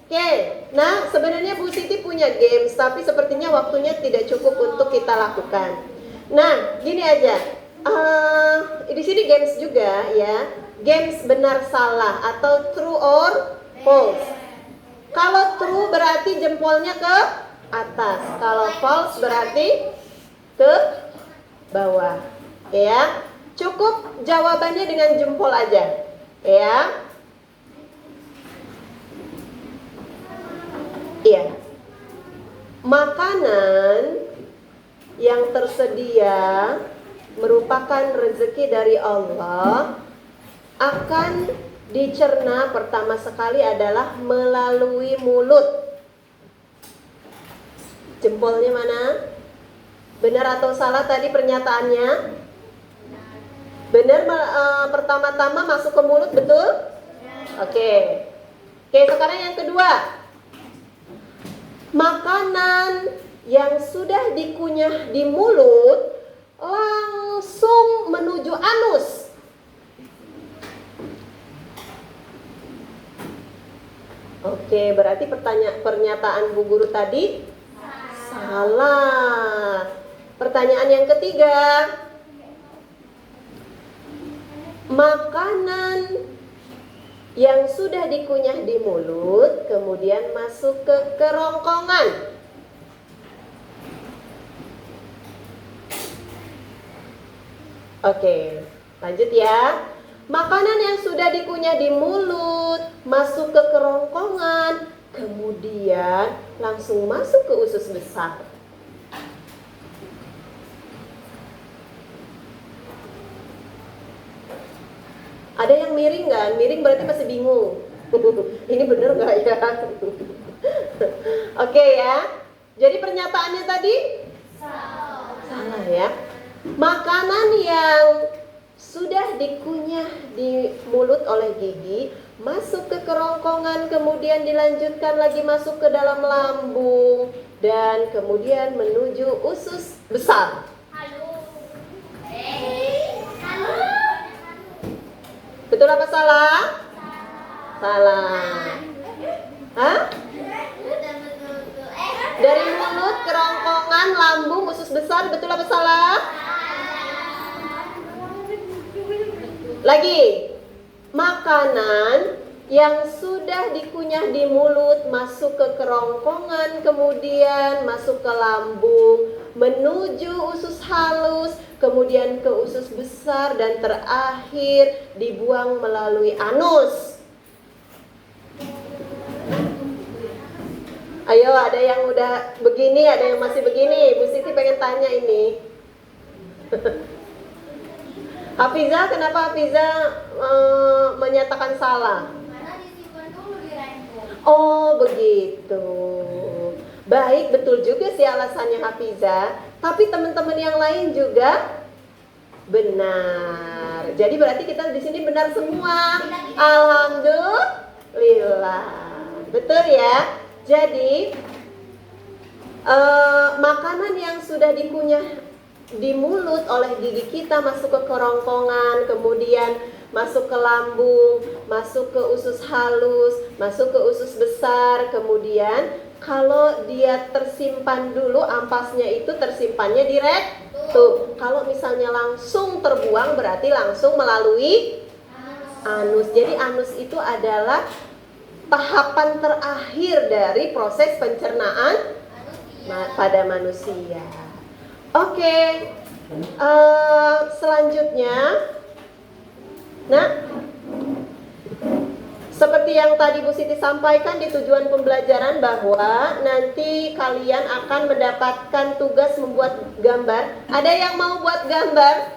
Oke, nah sebenarnya Bu Siti punya games, tapi sepertinya waktunya tidak cukup untuk kita lakukan. Nah, gini aja. Di sini games juga ya. Games benar salah atau true or false. Kalau true berarti jempolnya ke atas. Kalau false berarti ke bawah. Ya. Cukup jawabannya dengan jempol aja. Ya. Iya. Makanan yang tersedia merupakan rezeki dari Allah, akan dicerna pertama sekali adalah melalui mulut. Jempolnya mana? Benar atau salah tadi pernyataannya? Benar, pertama-tama masuk ke mulut, betul? Oke, sekarang yang kedua. Makanan yang sudah dikunyah di mulut langsung menuju anus. Oke, berarti pernyataan Bu Guru tadi salah. Pertanyaan yang ketiga. Makanan yang sudah dikunyah di mulut kemudian masuk ke kerongkongan. Oke, lanjut ya. Makanan yang sudah dikunyah di mulut masuk ke kerongkongan, kemudian langsung masuk ke usus besar. Ada yang miring nggak? Miring berarti masih bingung. Ini bener nggak ya? Oke ya. Jadi pernyataannya tadi salah ya. Makanan yang sudah dikunyah di mulut oleh gigi masuk ke kerongkongan, kemudian dilanjutkan lagi masuk ke dalam lambung dan kemudian menuju usus besar. Betul apa salah? Salah. Hah? Dari mulut, kerongkongan, lambung, usus besar, betul apa salah? Lagi, makanan yang sudah dikunyah di mulut masuk ke kerongkongan, kemudian masuk ke lambung, menuju usus halus, kemudian ke usus besar, dan terakhir dibuang melalui anus. Ayo, ada yang udah begini, ada yang masih begini. Bu Siti pengen tanya ini. Hafizah, kenapa Hafizah menyatakan salah? Karena disimpan dulu di rainbow. Oh begitu. Baik, betul juga sih alasannya Hafizah. Tapi teman-teman yang lain juga benar. Jadi berarti kita di sini benar semua. Alhamdulillah. Betul ya. Jadi makanan yang sudah dikunyah di mulut oleh gigi kita masuk ke kerongkongan, kemudian masuk ke lambung, masuk ke usus halus, masuk ke usus besar, kemudian kalau dia tersimpan dulu, ampasnya itu tersimpannya di rektum. Kalau misalnya langsung terbuang berarti langsung melalui anus. Jadi anus itu adalah tahapan terakhir dari proses pencernaan pada manusia. Oke, selanjutnya, nah, Seperti yang tadi Bu Siti sampaikan di tujuan pembelajaran bahwa nanti kalian akan mendapatkan tugas membuat gambar. Ada yang mau buat gambar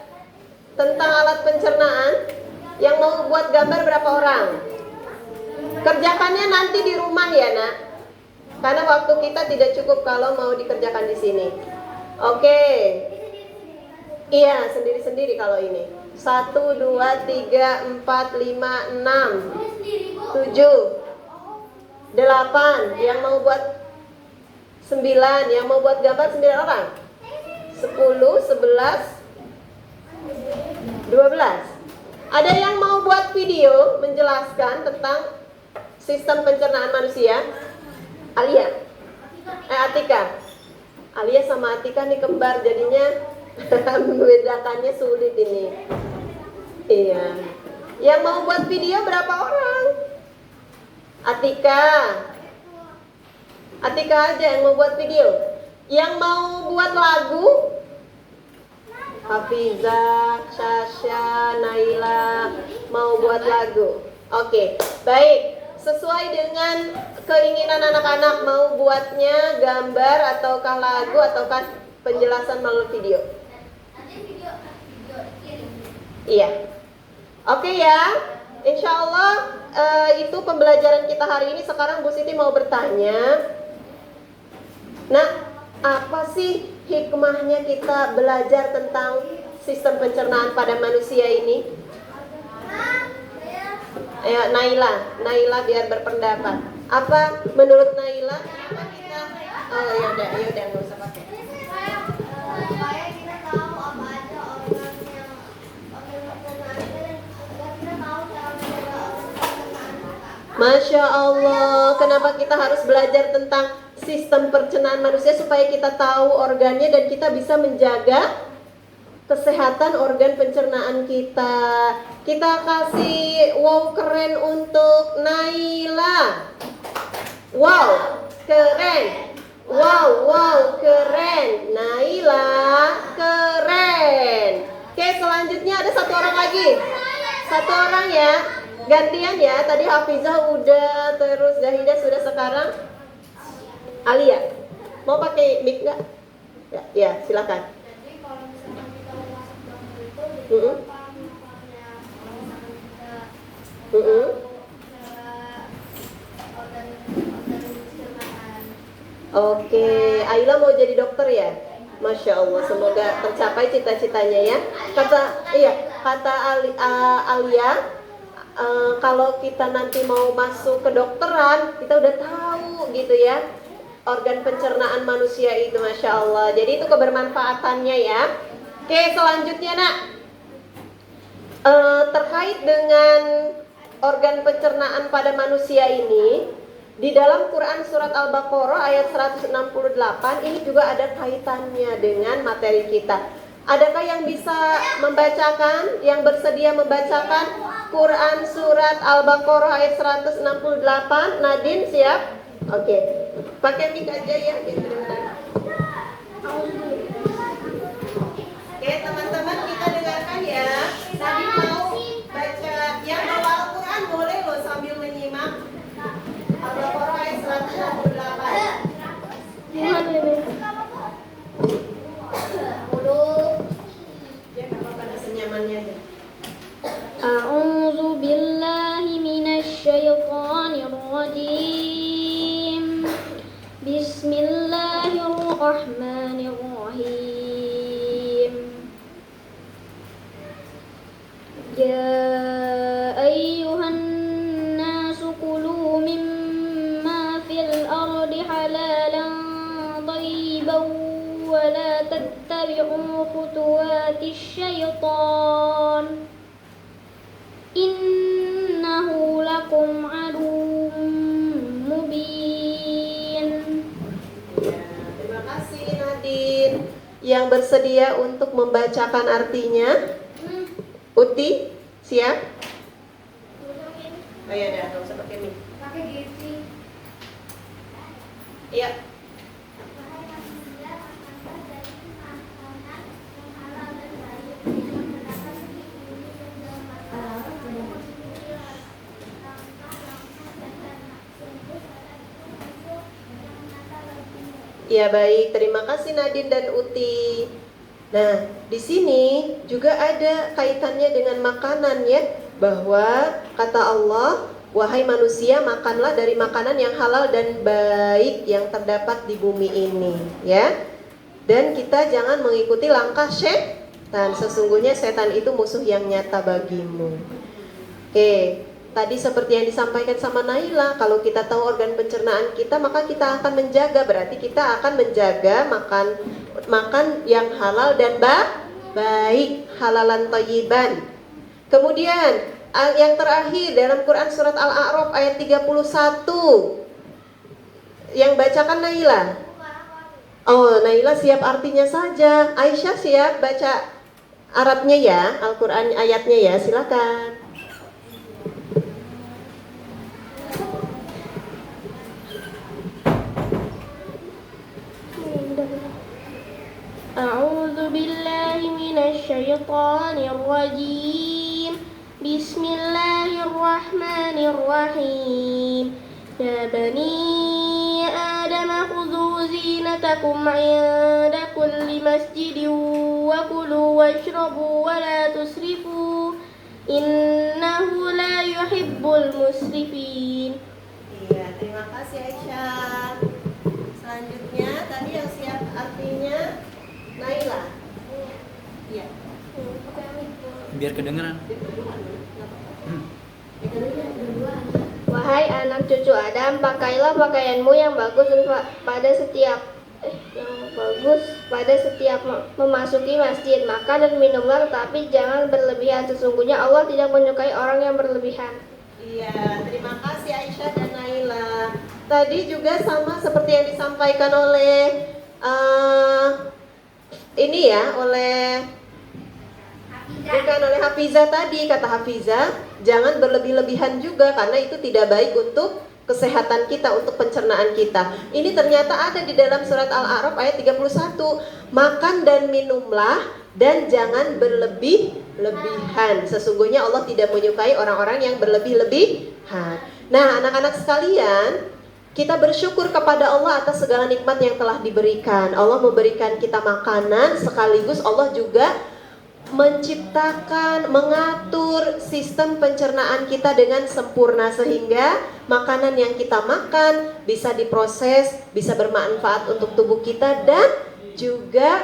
tentang alat pencernaan? Yang mau buat gambar berapa orang? Kerjakannya nanti di rumah ya nak, karena waktu kita tidak cukup kalau mau dikerjakan di sini. Oke. Iya, sendiri-sendiri kalau ini. 1, 2, 3, 4, 5, 6, 7, 8. Yang mau buat 9, yang mau buat gambar 9 orang. 10, 11, 12. Ada yang mau buat video menjelaskan tentang sistem pencernaan manusia? Alia? Atika? Alia sama Atika nih kembar, jadinya membedakannya sulit ini. Iya. Yang mau buat video berapa orang? Atika. Atika aja yang mau buat video. Yang mau buat lagu? Hafizah, Syasha, Naila mau buat lagu. Oke, baik. Sesuai dengan keinginan anak-anak, mau buatnya gambar ataukah lagu ataukah penjelasan melalui video? Iya. Oke ya. Insya Allah itu pembelajaran kita hari ini. Sekarang Bu Siti mau bertanya. Nah, apa sih hikmahnya kita belajar tentang sistem pencernaan pada manusia ini? Ayo Naila biar berpendapat. Apa menurut Naila? Kenapa kita? Oh yaudah nggak usah pakai. Supaya kita tahu apa aja organ yang pencernaan itu dan kita tahu cara menjaga organ pencernaan kita. Masya Allah, kenapa kita harus belajar tentang sistem pencernaan manusia supaya kita tahu organnya dan kita bisa menjaga kesehatan organ pencernaan kita. Kita kasih wow keren untuk Naila. Wow, keren. Wow, keren. Naila, keren. Oke, selanjutnya ada satu orang lagi. Satu orang ya. Gantian ya. Tadi Hafizah udah, terus Zahidah sudah, sekarang Alia. Mau pakai mic nggak? Ya, silakan. Jadi kalau misalkan kita mau masuk gambar itu, jadi Mm-mm. kalau misalnya kita Mm-mm. organ pencernaan. Oke, Aila mau jadi dokter ya? Masya Allah, semoga tercapai cita-citanya ya. Kata Alia, kalau kita nanti mau masuk kedokteran, kita udah tahu gitu ya, organ pencernaan manusia itu, Masya Allah. Jadi itu kebermanfaatannya ya. Oke, selanjutnya nak, terkait dengan organ pencernaan pada manusia ini, di dalam Quran surat Al-Baqarah ayat 168 ini juga ada kaitannya dengan materi kita. Adakah yang bisa membacakan, yang bersedia membacakan Quran surat Al-Baqarah ayat 168? Nadine siap? Oke. Pakai mic aja ya, gitu. Oke, teman-teman kita dengarkan ya. Nadine mau baca, yang bawa Al-Quran boleh loh sambil menyimak. Al-Baqarah ayat 168. Ya, nggak apa-apa, senyamannya aja. A'udzu billahi minasy syaithanir rajim. Bismillahirrahmanirrahim. Ya ayyuhan nasu kulu mimma fil ardi halalan thayyiban wa la tattabi'u khutuwatis syaitan. Innahu lakum aduwwum mubin. Ya, terima kasih Nadine yang bersedia untuk membacakan artinya. Uti, siap? Oh iya dah, nggak usah pakai mic. Pakai gizi. Iya. Ya baik, terima kasih Nadine dan Uti. Nah, di sini juga ada kaitannya dengan makanan ya, bahwa kata Allah, wahai manusia, makanlah dari makanan yang halal dan baik yang terdapat di bumi ini, ya. Dan kita jangan mengikuti langkah setan. Sesungguhnya setan itu musuh yang nyata bagimu. Oke. Tadi seperti yang disampaikan sama Naila, kalau kita tahu organ pencernaan kita, maka kita akan menjaga. Berarti kita akan menjaga makan yang halal dan baik, halalan thayyiban. Kemudian yang terakhir dalam Quran surat Al-A'raf ayat 31. Yang bacakan Naila. Oh, Naila siap artinya saja. Aisyah siap baca Arabnya ya, Al-Quran ayatnya ya, silakan. أعوذ بالله من الشيطان الرجيم بسم الله الرحمن الرحيم يا بني آدم خذوا زينتكم عند كل مسجد وكلوا واشربوا ولا تسرفوا إنه لا يحب المسرفين. Iya, terima kasih Aisyah. Selanjutnya tadi yang siap artinya Naila. Iya. Biar kedengeran. Wahai anak cucu Adam, pakailah pakaianmu yang bagus pada setiap memasuki masjid. Makan dan minumlah, tetapi jangan berlebihan. Sesungguhnya Allah tidak menyukai orang yang berlebihan. Iya, terima kasih Aisyah dan Naila. Tadi juga sama seperti yang disampaikan oleh oleh Hafizah tadi. Kata Hafizah, jangan berlebih-lebihan juga karena itu tidak baik untuk kesehatan kita, untuk pencernaan kita. Ini ternyata ada di dalam surat Al-A'raf ayat 31. Makan dan minumlah dan jangan berlebih-lebihan. Sesungguhnya Allah tidak menyukai orang-orang yang berlebih-lebihan. Nah, anak-anak sekalian, kita bersyukur kepada Allah atas segala nikmat yang telah diberikan. Allah memberikan kita makanan, sekaligus Allah juga menciptakan, mengatur sistem pencernaan kita dengan sempurna, sehingga makanan yang kita makan bisa diproses, bisa bermanfaat untuk tubuh kita, dan juga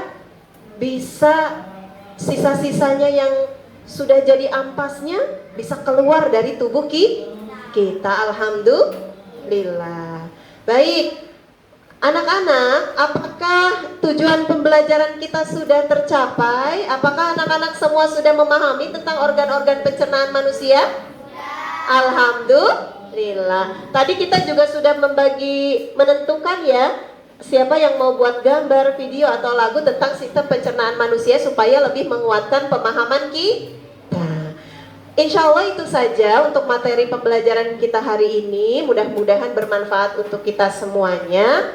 bisa sisa-sisanya yang sudah jadi ampasnya bisa keluar dari tubuh kita. Alhamdulillah. Baik, anak-anak, apakah tujuan pembelajaran kita sudah tercapai? Apakah anak-anak semua sudah memahami tentang organ-organ pencernaan manusia? Alhamdulillah. Tadi kita juga sudah menentukan ya, siapa yang mau buat gambar, video, atau lagu tentang sistem pencernaan manusia supaya lebih menguatkan pemahaman kita. Insya Allah itu saja untuk materi pembelajaran kita hari ini. Mudah-mudahan bermanfaat untuk kita semuanya.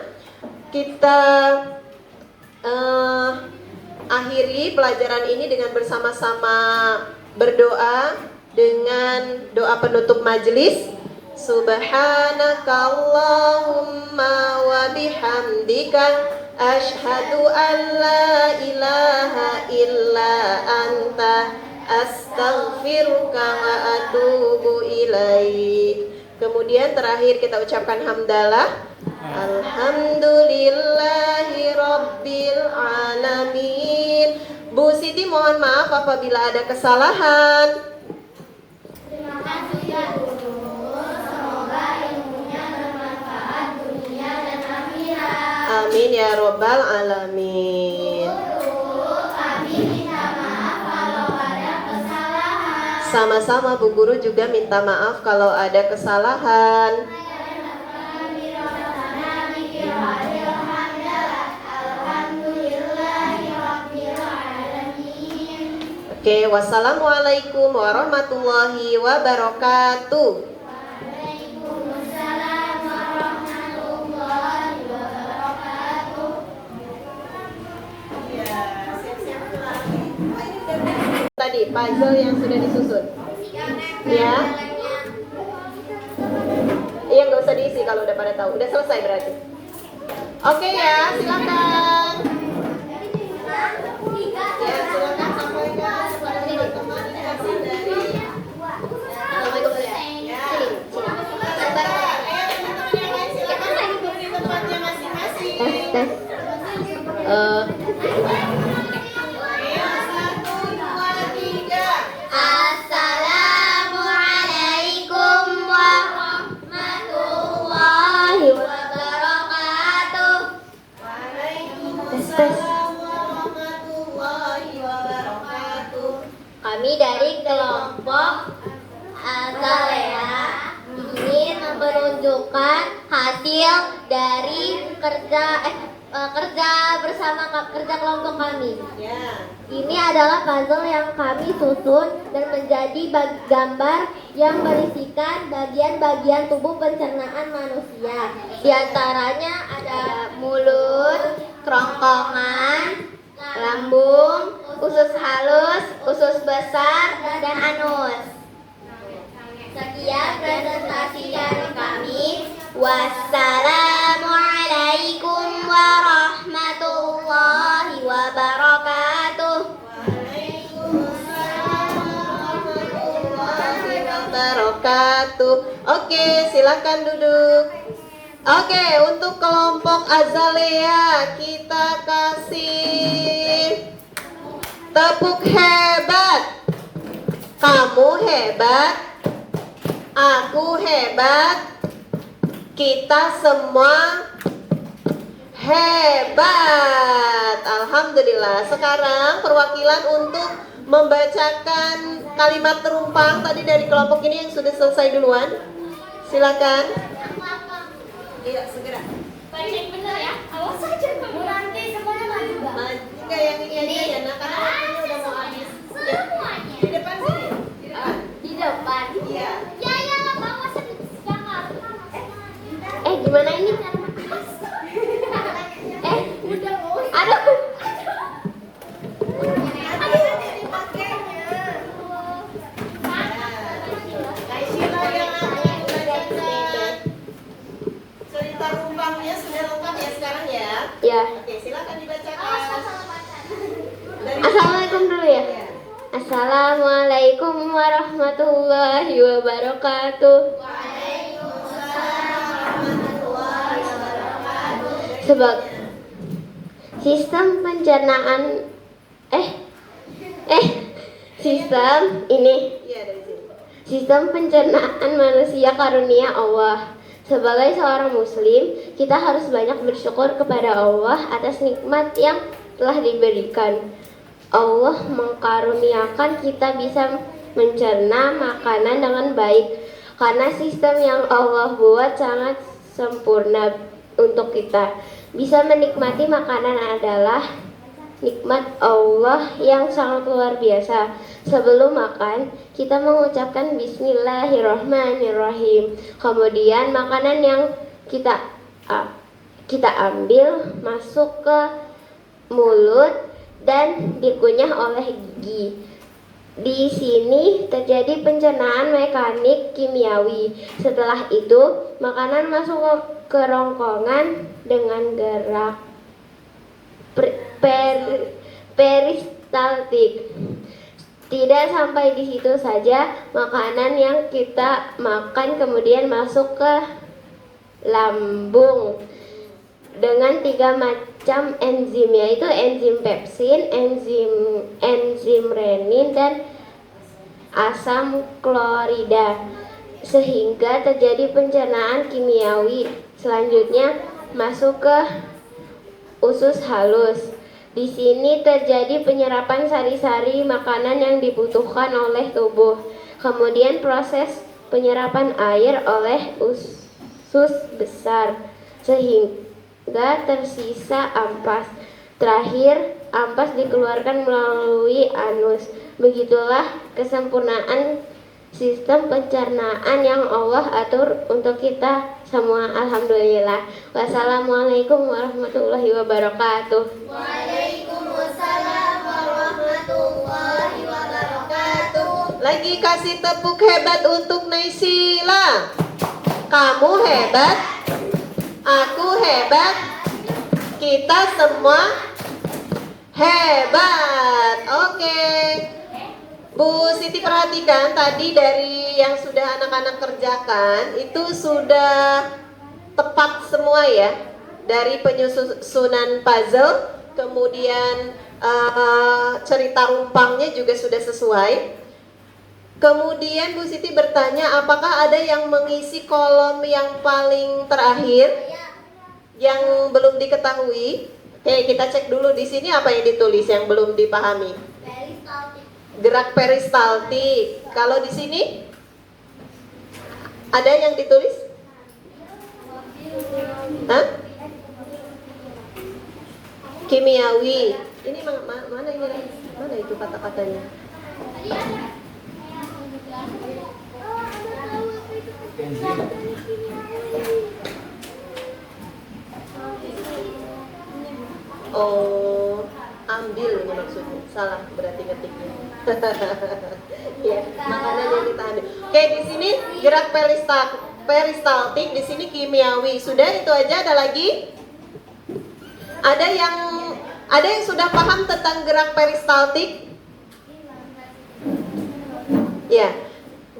Kita akhiri pelajaran ini dengan bersama-sama berdoa dengan doa penutup majelis. Subhanakallahumma wa bihamdika asyhadu an la ilaha illa anta astaghfiruka wa atubu ilaik. Kemudian terakhir kita ucapkan hamdalah. Alhamdulillahi rabbil alamin. Bu Siti mohon maaf apabila ada kesalahan. Terima kasih ya guru. Semoga ilmunya bermanfaat dunia dan akhirat. Amin ya robbal alamin. Sama-sama Bu Guru juga minta maaf kalau ada kesalahan. Oke, wassalamualaikum warahmatullahi wabarakatuh. Waalaikumsalam warahmatullahi wabarakatuh. Tadi puzzle yang sudah disusun. Ya. Iya, nggak usah diisi kalau udah pada tahu. Udah selesai berarti. Oke ya, silakan. Ya, silakan sampaikan kepada teman-teman ini hasil dari Assalamualaikum ya. ya. Sini. Ayo teman-teman yang lain silakan duduk di tempatnya masing-masing. Tes. Ayo, 1, 2, 3. Assalamualaikum warahmatullahi wabarakatuh. Waalaikumsalam warahmatullahi wabarakatuh. Kami dari kelompok Azalea ingin menunjukkan hasil dari kerja kelompok kami. Ya. Ini adalah puzzle yang kami susun dan menjadi gambar yang berisikan bagian-bagian tubuh pencernaan manusia. Di antaranya ada mulut, kerongkongan, lambung, usus halus, usus besar, dan anus. Sekian presentasi dari kami. Wassalamualaikum warahmatullahi wabarakatuh. Warahmatullahi wabarakatuh. Oke, silakan duduk. Oke, untuk kelompok Azalea kita kasih tepuk hebat. Kamu hebat, aku hebat, kita semua hebat. Alhamdulillah. Sekarang perwakilan untuk membacakan kalimat terumpang tadi dari kelompok ini yang sudah selesai duluan. Silakan. Iya, segera. Baik benar ya. Awas saja nanti semuanya maju Mbak. Enggak yang ini aja ya, nah karena waktunya udah mau habis. Semuanya. Di depan sini. Di depan. Di depan. Iya. Ya ya lah bawa sedikit. Gimana ini? Udah mau. Aduh. Kaisila yang akan membacakan cerita rumpangnya sudah lengkap ya sekarang ya. Ya. Oke, silakan dibacakan. Assalamualaikum dulu ya. Assalamualaikum warahmatullahi wabarakatuh. Sistem pencernaan sistem ini Iya, dari sini. sistem pencernaan manusia karunia Allah. Sebagai seorang muslim, kita harus banyak bersyukur kepada Allah atas nikmat yang telah diberikan. Allah mengkaruniakan kita bisa mencerna makanan dengan baik karena sistem yang Allah buat sangat sempurna untuk kita. Bisa menikmati makanan adalah nikmat Allah yang sangat luar biasa. Sebelum makan, kita mengucapkan Bismillahirrahmanirrahim. Kemudian makanan yang kita ambil masuk ke mulut dan dikunyah oleh gigi. Di sini terjadi pencernaan mekanik kimiawi. Setelah itu, makanan masuk ke kerongkongan dengan gerak peristaltik. Tidak sampai di situ saja, makanan yang kita makan kemudian masuk ke lambung dengan 3 macam enzim, yaitu enzim pepsin, enzim renin, dan asam klorida, sehingga terjadi pencernaan kimiawi. Selanjutnya masuk ke usus halus. Di sini terjadi penyerapan sari-sari makanan yang dibutuhkan oleh tubuh. Kemudian proses penyerapan air oleh usus besar sehingga tersisa ampas. Terakhir, ampas dikeluarkan melalui anus. Begitulah kesempurnaan sistem pencernaan yang Allah atur untuk kita semua. Alhamdulillah. Wassalamualaikum warahmatullahi wabarakatuh. Waalaikumsalam warahmatullahi wabarakatuh. Lagi kasih tepuk hebat untuk Naysila. Kamu hebat, aku hebat, Kita semua hebat. Oke. Bu Siti perhatikan tadi dari yang sudah anak-anak kerjakan itu sudah tepat semua ya. Dari penyusunan puzzle, kemudian cerita rumpangnya juga sudah sesuai. Kemudian Bu Siti bertanya apakah ada yang mengisi kolom yang paling terakhir yang belum diketahui. Oke, kita cek dulu di sini apa yang ditulis yang belum dipahami. Gerak peristaltik. Kalau di sini ada yang ditulis? Hah? Kimiawi. Ini mana ini? Mana itu kata-katanya? Oh, ambil ini maksudnya. Salah berarti ngetiknya. Ya, makanan yang kita ambil. Oke, di sini gerak peristaltik, di sini kimiawi. Sudah itu aja, ada lagi? Ada yang sudah paham tentang gerak peristaltik? Ya.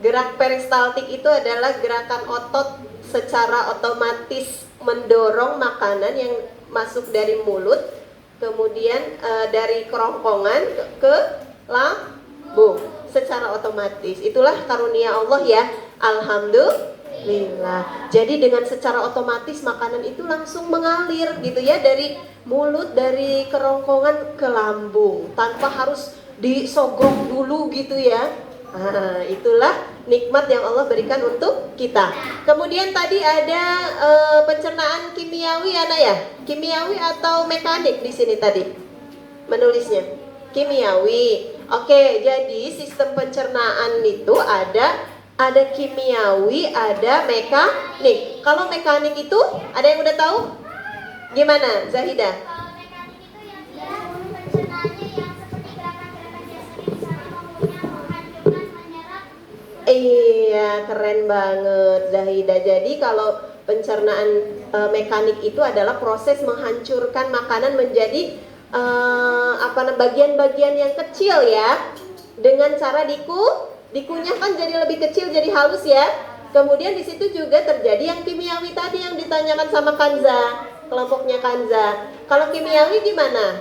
Gerak peristaltik itu adalah gerakan otot secara otomatis mendorong makanan yang masuk dari mulut, kemudian dari kerongkongan ke lambung secara otomatis. Itulah karunia Allah ya. Alhamdulillah. Jadi dengan secara otomatis makanan itu langsung mengalir gitu ya, dari mulut, dari kerongkongan ke lambung tanpa harus disogok dulu gitu ya. Nah, itulah nikmat yang Allah berikan untuk kita. Kemudian tadi ada pencernaan kimiawi Ana ya? Kimiawi atau mekanik di sini tadi? Menulisnya kimiawi. Oke, jadi sistem pencernaan itu ada kimiawi, ada mekanik. Kalau mekanik itu ada yang udah tahu? Gimana, Zahidah? Kalau mekanik itu yang dia pencernaannya yang seperti gerakan-gerakan biasa misalnya mempunyai menghancurkan, menyerap. Iya, keren banget Zahidah. Jadi kalau pencernaan mekanik itu adalah proses menghancurkan makanan menjadi bagian-bagian yang kecil ya, dengan cara dikunyahkan jadi lebih kecil, jadi halus ya. Kemudian di situ juga terjadi yang kimiawi tadi yang ditanyakan sama Kanza, kelompoknya Kanza. Kalau kimiawi gimana?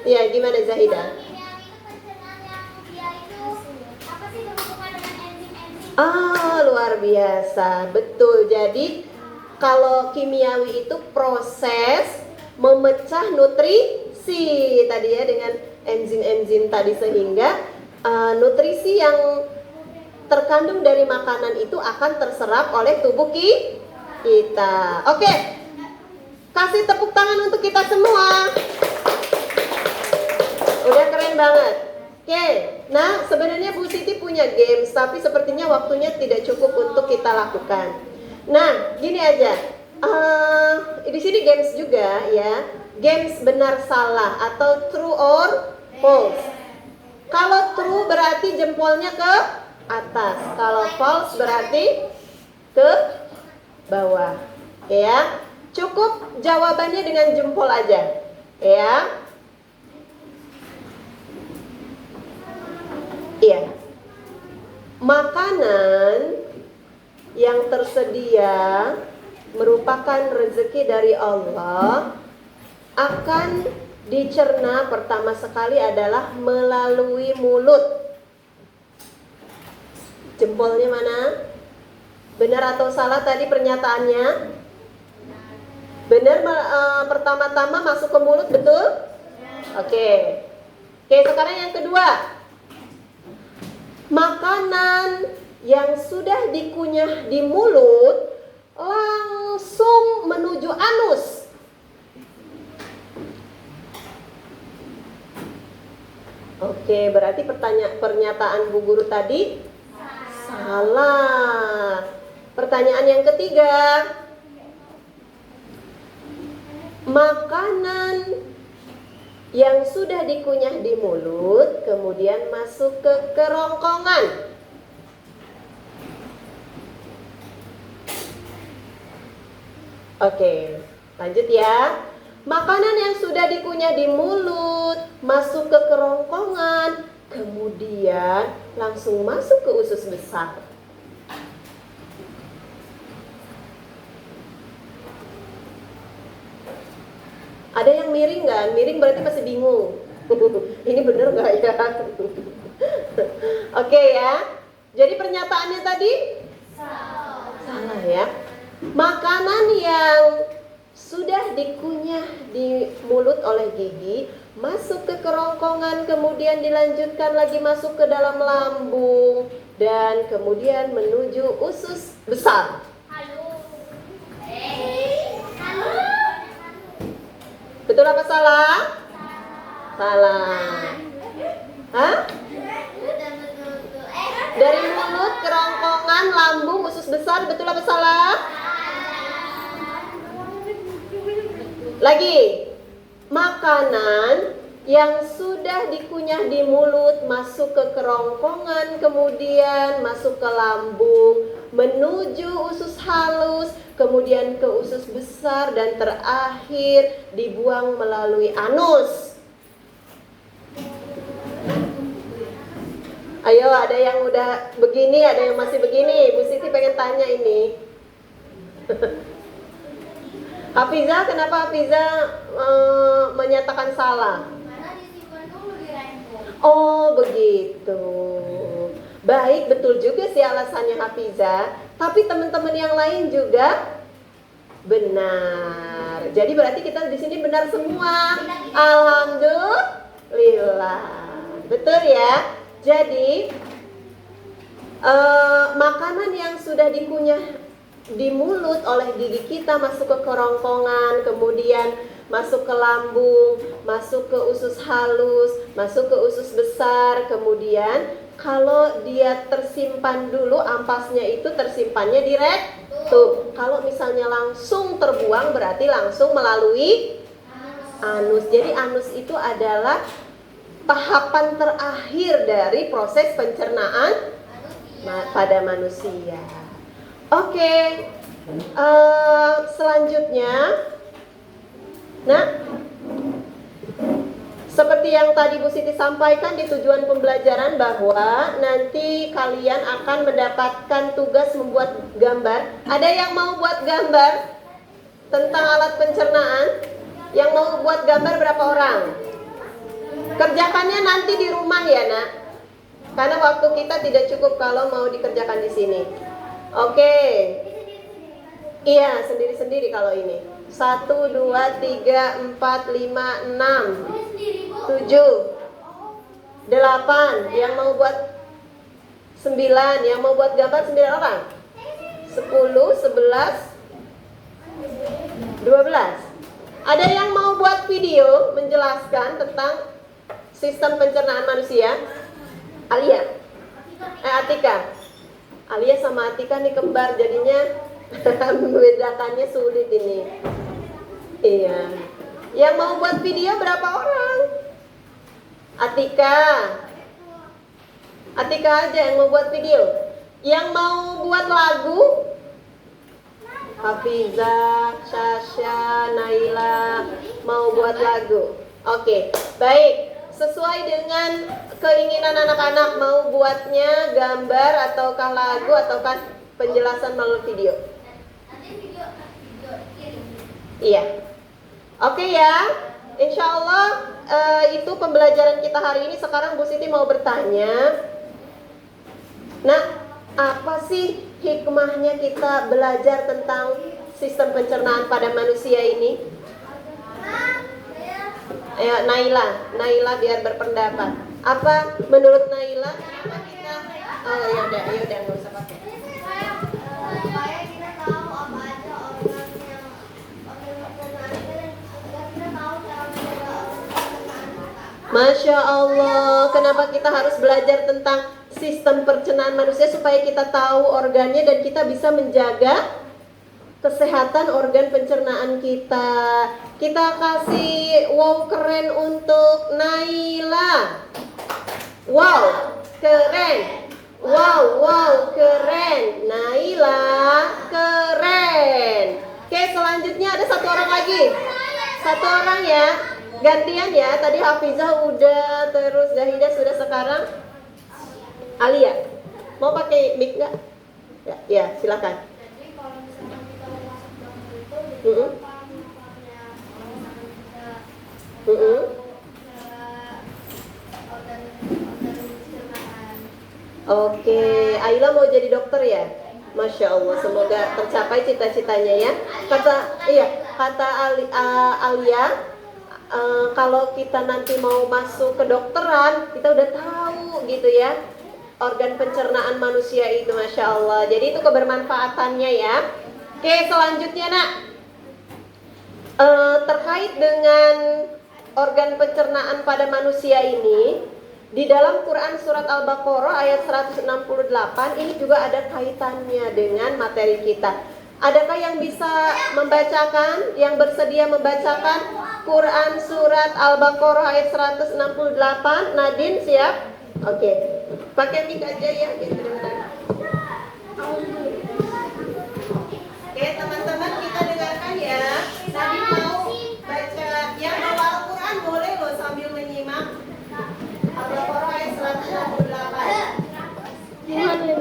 Ya, gimana Zahidah? Kimiawi itu pencernaan yang dia itu apa sih berhubungan dengan enzim-enzim. Luar biasa, betul. Jadi kalau kimiawi itu proses memecah nutrisi tadi ya, dengan enzim-enzim tadi, sehingga nutrisi yang terkandung dari makanan itu akan terserap oleh tubuh kita. Oke, kasih tepuk tangan untuk kita semua. Udah keren banget. Oke, nah sebenarnya Bu Siti punya games, tapi sepertinya waktunya tidak cukup untuk kita lakukan. Nah, gini aja. Di sini games juga ya. Games benar salah atau true or false. Kalau true berarti jempolnya ke atas. Kalau false berarti ke bawah. Ya. Cukup jawabannya dengan jempol aja. Ya. Iya. Makanan yang tersedia merupakan rezeki dari Allah, akan dicerna pertama sekali adalah melalui mulut. Jempolnya mana? Benar atau salah tadi pernyataannya? Benar, pertama-tama masuk ke mulut, betul? Oke, sekarang yang kedua. Makanan yang sudah dikunyah di mulut langsung menuju anus. Oke, berarti pernyataan Bu Guru tadi salah. Pertanyaan yang ketiga. Makanan yang sudah dikunyah di mulut kemudian masuk ke kerongkongan. Oke, lanjut ya. Makanan yang sudah dikunyah di mulut masuk ke kerongkongan, kemudian langsung masuk ke usus besar. Ada yang miring nggak? Miring berarti masih bingung. Ini bener nggak ya? Oke ya. Jadi pernyataannya tadi salah ya. Makanan yang sudah dikunyah di mulut oleh gigi masuk ke kerongkongan, kemudian dilanjutkan lagi masuk ke dalam lambung dan kemudian menuju usus besar. Betul apa salah? Salah. Hah? Dari mulut, kerongkongan, lambung, usus besar, betul apa salah? Lagi. Makanan yang sudah dikunyah di mulut masuk ke kerongkongan, kemudian masuk ke lambung, menuju usus halus, kemudian ke usus besar, dan terakhir dibuang melalui anus. Ayo, ada yang udah begini, ada yang masih begini. Bu Siti pengen tanya ini. Hafiza, kenapa Hafiza menyatakan salah? Karena disimpan dulu di rainbow. Oh begitu. Baik, betul juga sih alasannya Hafiza. Tapi teman-teman yang lain juga benar. Jadi berarti kita di sini benar semua. Alhamdulillah. Betul ya. Jadi makanan yang sudah dikunyah di mulut oleh gigi kita masuk ke kerongkongan, kemudian masuk ke lambung, masuk ke usus halus, masuk ke usus besar, kemudian kalau dia tersimpan dulu, ampasnya itu tersimpannya di rektum. Kalau misalnya langsung terbuang berarti langsung melalui anus. Jadi anus itu adalah tahapan terakhir dari proses pencernaan pada manusia. Oke, selanjutnya, nah, seperti yang tadi Bu Siti sampaikan di tujuan pembelajaran bahwa nanti kalian akan mendapatkan tugas membuat gambar. Ada yang mau buat gambar tentang alat pencernaan? Yang mau buat gambar berapa orang? Kerjakannya nanti di rumah ya nak, karena waktu kita tidak cukup kalau mau dikerjakan di sini. Oke. Iya, sendiri-sendiri kalau ini. 1, 2, 3, 4, 5, 6, 7, 8. Yang mau buat 9, yang mau buat gambar 9 orang. 10, 11, 12. Ada yang mau buat video menjelaskan tentang sistem pencernaan manusia? Alia? Atika? Alia sama Atika nih kembar, jadinya membedakannya sulit ini. Iya. Yang mau buat video berapa orang? Atika. Atika aja yang mau buat video. Yang mau buat lagu? Hafiza, Sasha, Naila mau buat lagu. Oke, baik. Sesuai dengan keinginan anak-anak, mau buatnya gambar ataukah lagu ataukah penjelasan melalui video? Iya. Oke ya. Insya Allah itu pembelajaran kita hari ini. Sekarang Bu Siti mau bertanya. Nah, apa sih hikmahnya kita belajar tentang sistem pencernaan pada manusia ini? Ayo Naila biar berpendapat. Apa menurut Naila? Kenapa kita? Oh ya udah nggak usah pakai. Supaya kita tahu apa aja organ yang pencernaan kita dan kita tahu cara menjaga organ pencernaan kita. Masya Allah, kenapa kita harus belajar tentang sistem pencernaan manusia supaya kita tahu organnya dan kita bisa menjaga kesehatan organ pencernaan kita. Kita kasih wow keren untuk Naila. Wow, keren. Wow, keren. Naila, keren. Oke, selanjutnya ada satu orang lagi. Satu orang ya, gantian ya. Tadi Hafizah udah, terus Zahidah sudah, sekarang Alia. Mau pakai mic nggak? Ya, silakan. Jadi kalau misalkan kita mau masuk dapur itu, Mm-mm. apa manfaatnya? Kalau misalkan kita Mm-mm. organ pencernaan. Oke, Aila mau jadi dokter ya? Masya Allah, semoga tercapai cita-citanya ya. Kata Alia, kalau kita nanti mau masuk ke dokteran, kita udah tahu gitu ya, organ pencernaan manusia itu, Masya Allah. Jadi itu kebermanfaatannya ya. Oke, selanjutnya nak, terkait dengan organ pencernaan pada manusia ini, di dalam Quran surat Al-Baqarah ayat 168 ini juga ada kaitannya dengan materi kita. Adakah yang bisa membacakan, yang bersedia membacakan Quran surat Al-Baqarah ayat 168? Nadine siap? Oke. Pakai mic aja ya, biar kedengaran. Oke, teman-teman, kita dengarkan ya. Nadine mau baca, yang bawa Al-Quran boleh loh sambil menyimak. Al-Baqarah ayat 168. Ya, nggak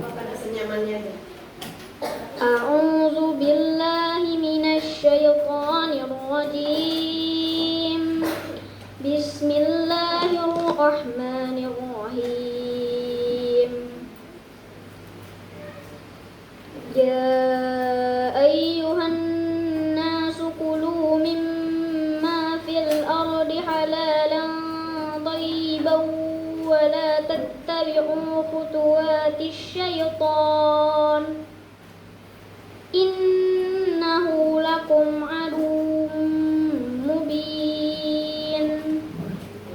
apa-apa, senyamannya aja. A'udzu billahi minasyaitonir rajim. Bismillahirrahmanirrahim. Ya ayyuhan nasu kulu mimma fil ardi halalan thayyiban wa la tattabi'u khutuwatis syaitan. Innahu lakum aduwwum mubin.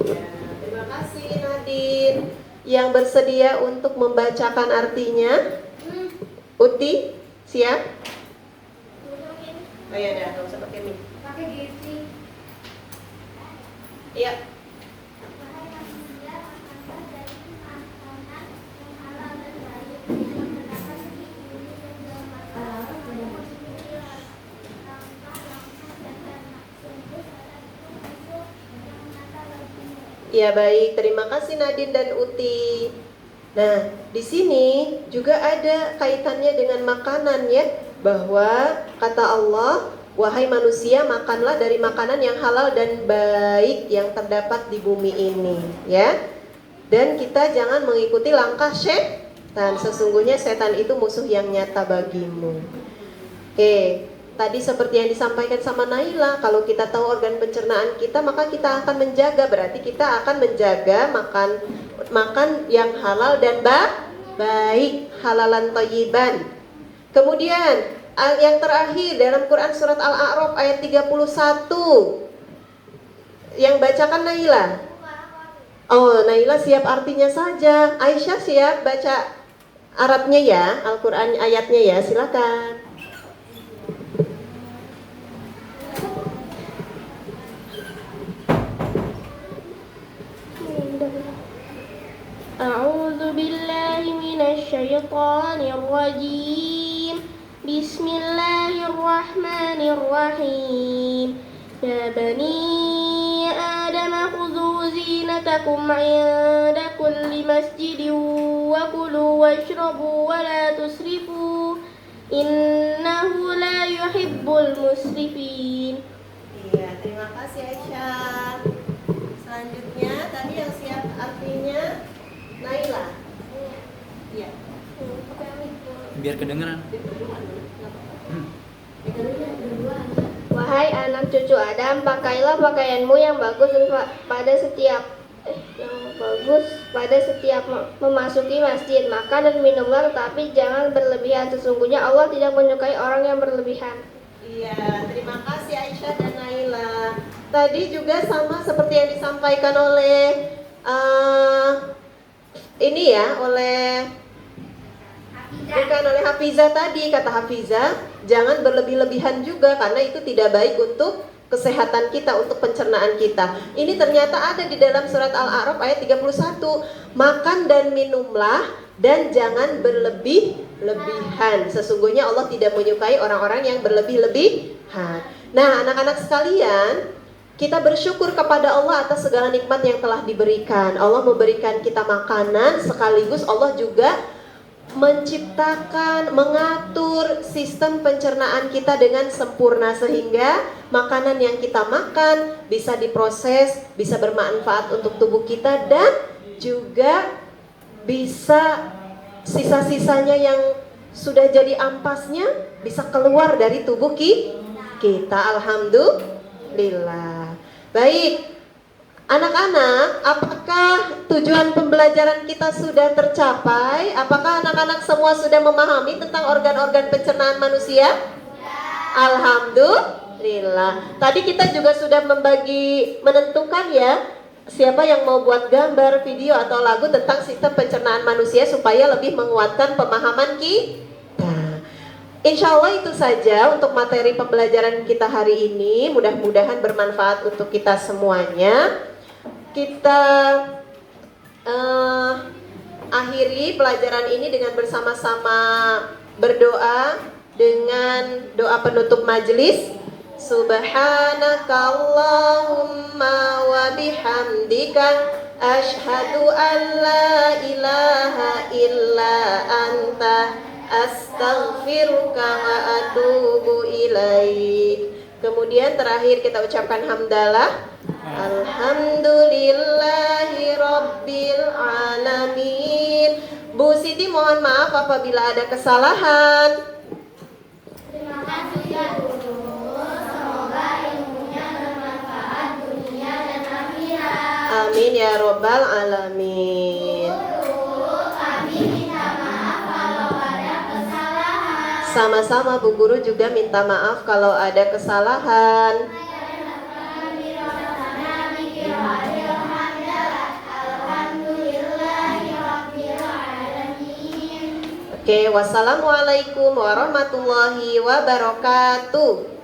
Ya, terima kasih Nadine. Yang bersedia untuk membacakan artinya? Uti, siap? Oh ya, nggak usah pakai mic. Pakai gizi. Iya. Ya baik, terima kasih Nadine dan Uti. Nah, di sini juga ada kaitannya dengan makanan ya, bahwa kata Allah, wahai manusia, makanlah dari makanan yang halal dan baik yang terdapat di bumi ini, ya. Dan kita jangan mengikuti langkah setan. Sesungguhnya setan itu musuh yang nyata bagimu. Oke. Tadi seperti yang disampaikan sama Naila, kalau kita tahu organ pencernaan kita, maka kita akan menjaga, berarti kita akan menjaga makan yang halal dan baik, halalan thayyiban. Kemudian yang terakhir dalam Quran surat Al-A'raf ayat 31. Yang bacakan Naila. Oh, Naila siap artinya saja. Aisyah siap baca Arabnya ya, Al-Quran ayatnya ya, silakan. A'udzu billahi minasyaitonir rajim. Bismillahirrahmanirrahim. Ya bani Adam khudhu zinatakum 'inda kulli masjidin wa kulu washrabu wa la tusrifu innahu la yuhibbul musrifin. Iya, terima kasih Aisyah. Selanjutnya tadi yang siap artinya Naila. Iya. Biar kedengeran. Wahai anak cucu Adam, pakailah pakaianmu yang bagus pada setiap memasuki masjid. Makan dan minumlah, tetapi jangan berlebihan. Sesungguhnya Allah tidak menyukai orang yang berlebihan. Iya, terima kasih Aisyah dan Naila. Tadi juga sama seperti yang disampaikan oleh oleh Hafizah tadi. Kata Hafizah, jangan berlebih-lebihan juga karena itu tidak baik untuk kesehatan kita, untuk pencernaan kita. Ini ternyata ada di dalam surat Al-A'raf ayat 31. Makan dan minumlah, dan jangan berlebih-lebihan. Sesungguhnya Allah tidak menyukai orang-orang yang berlebih-lebihan. Nah, anak-anak sekalian, kita bersyukur kepada Allah atas segala nikmat yang telah diberikan. Allah memberikan kita makanan, sekaligus Allah juga menciptakan, mengatur sistem pencernaan kita dengan sempurna, sehingga makanan yang kita makan bisa diproses, bisa bermanfaat untuk tubuh kita, dan juga bisa sisa-sisanya yang sudah jadi ampasnya bisa keluar dari tubuh kita. Alhamdulillah. Baik, anak-anak, apakah tujuan pembelajaran kita sudah tercapai? Apakah anak-anak semua sudah memahami tentang organ-organ pencernaan manusia? Alhamdulillah. Tadi kita juga sudah menentukan ya, siapa yang mau buat gambar, video, atau lagu tentang sistem pencernaan manusia supaya lebih menguatkan pemahaman kita. Insya Allah itu saja untuk materi pembelajaran kita hari ini. Mudah-mudahan bermanfaat untuk kita semuanya. Kita akhiri pelajaran ini dengan bersama-sama berdoa dengan doa penutup majelis. Subhanakallahumma wa bihamdika asyhadu an la ilaha illa anta astaghfiruka wa atubu ilaik. Kemudian terakhir kita ucapkan hamdalah. Alhamdulillahi rabbil alamin. Bu Siti mohon maaf apabila ada kesalahan. Terima kasih ya guru. Semoga ilmunya bermanfaat dunia dan akhirat. Amin ya robbal alamin. Guru, kami minta maaf kalau ada kesalahan. Sama-sama Bu Guru juga minta maaf kalau ada kesalahan. Oke, wassalamualaikum warahmatullahi wabarakatuh.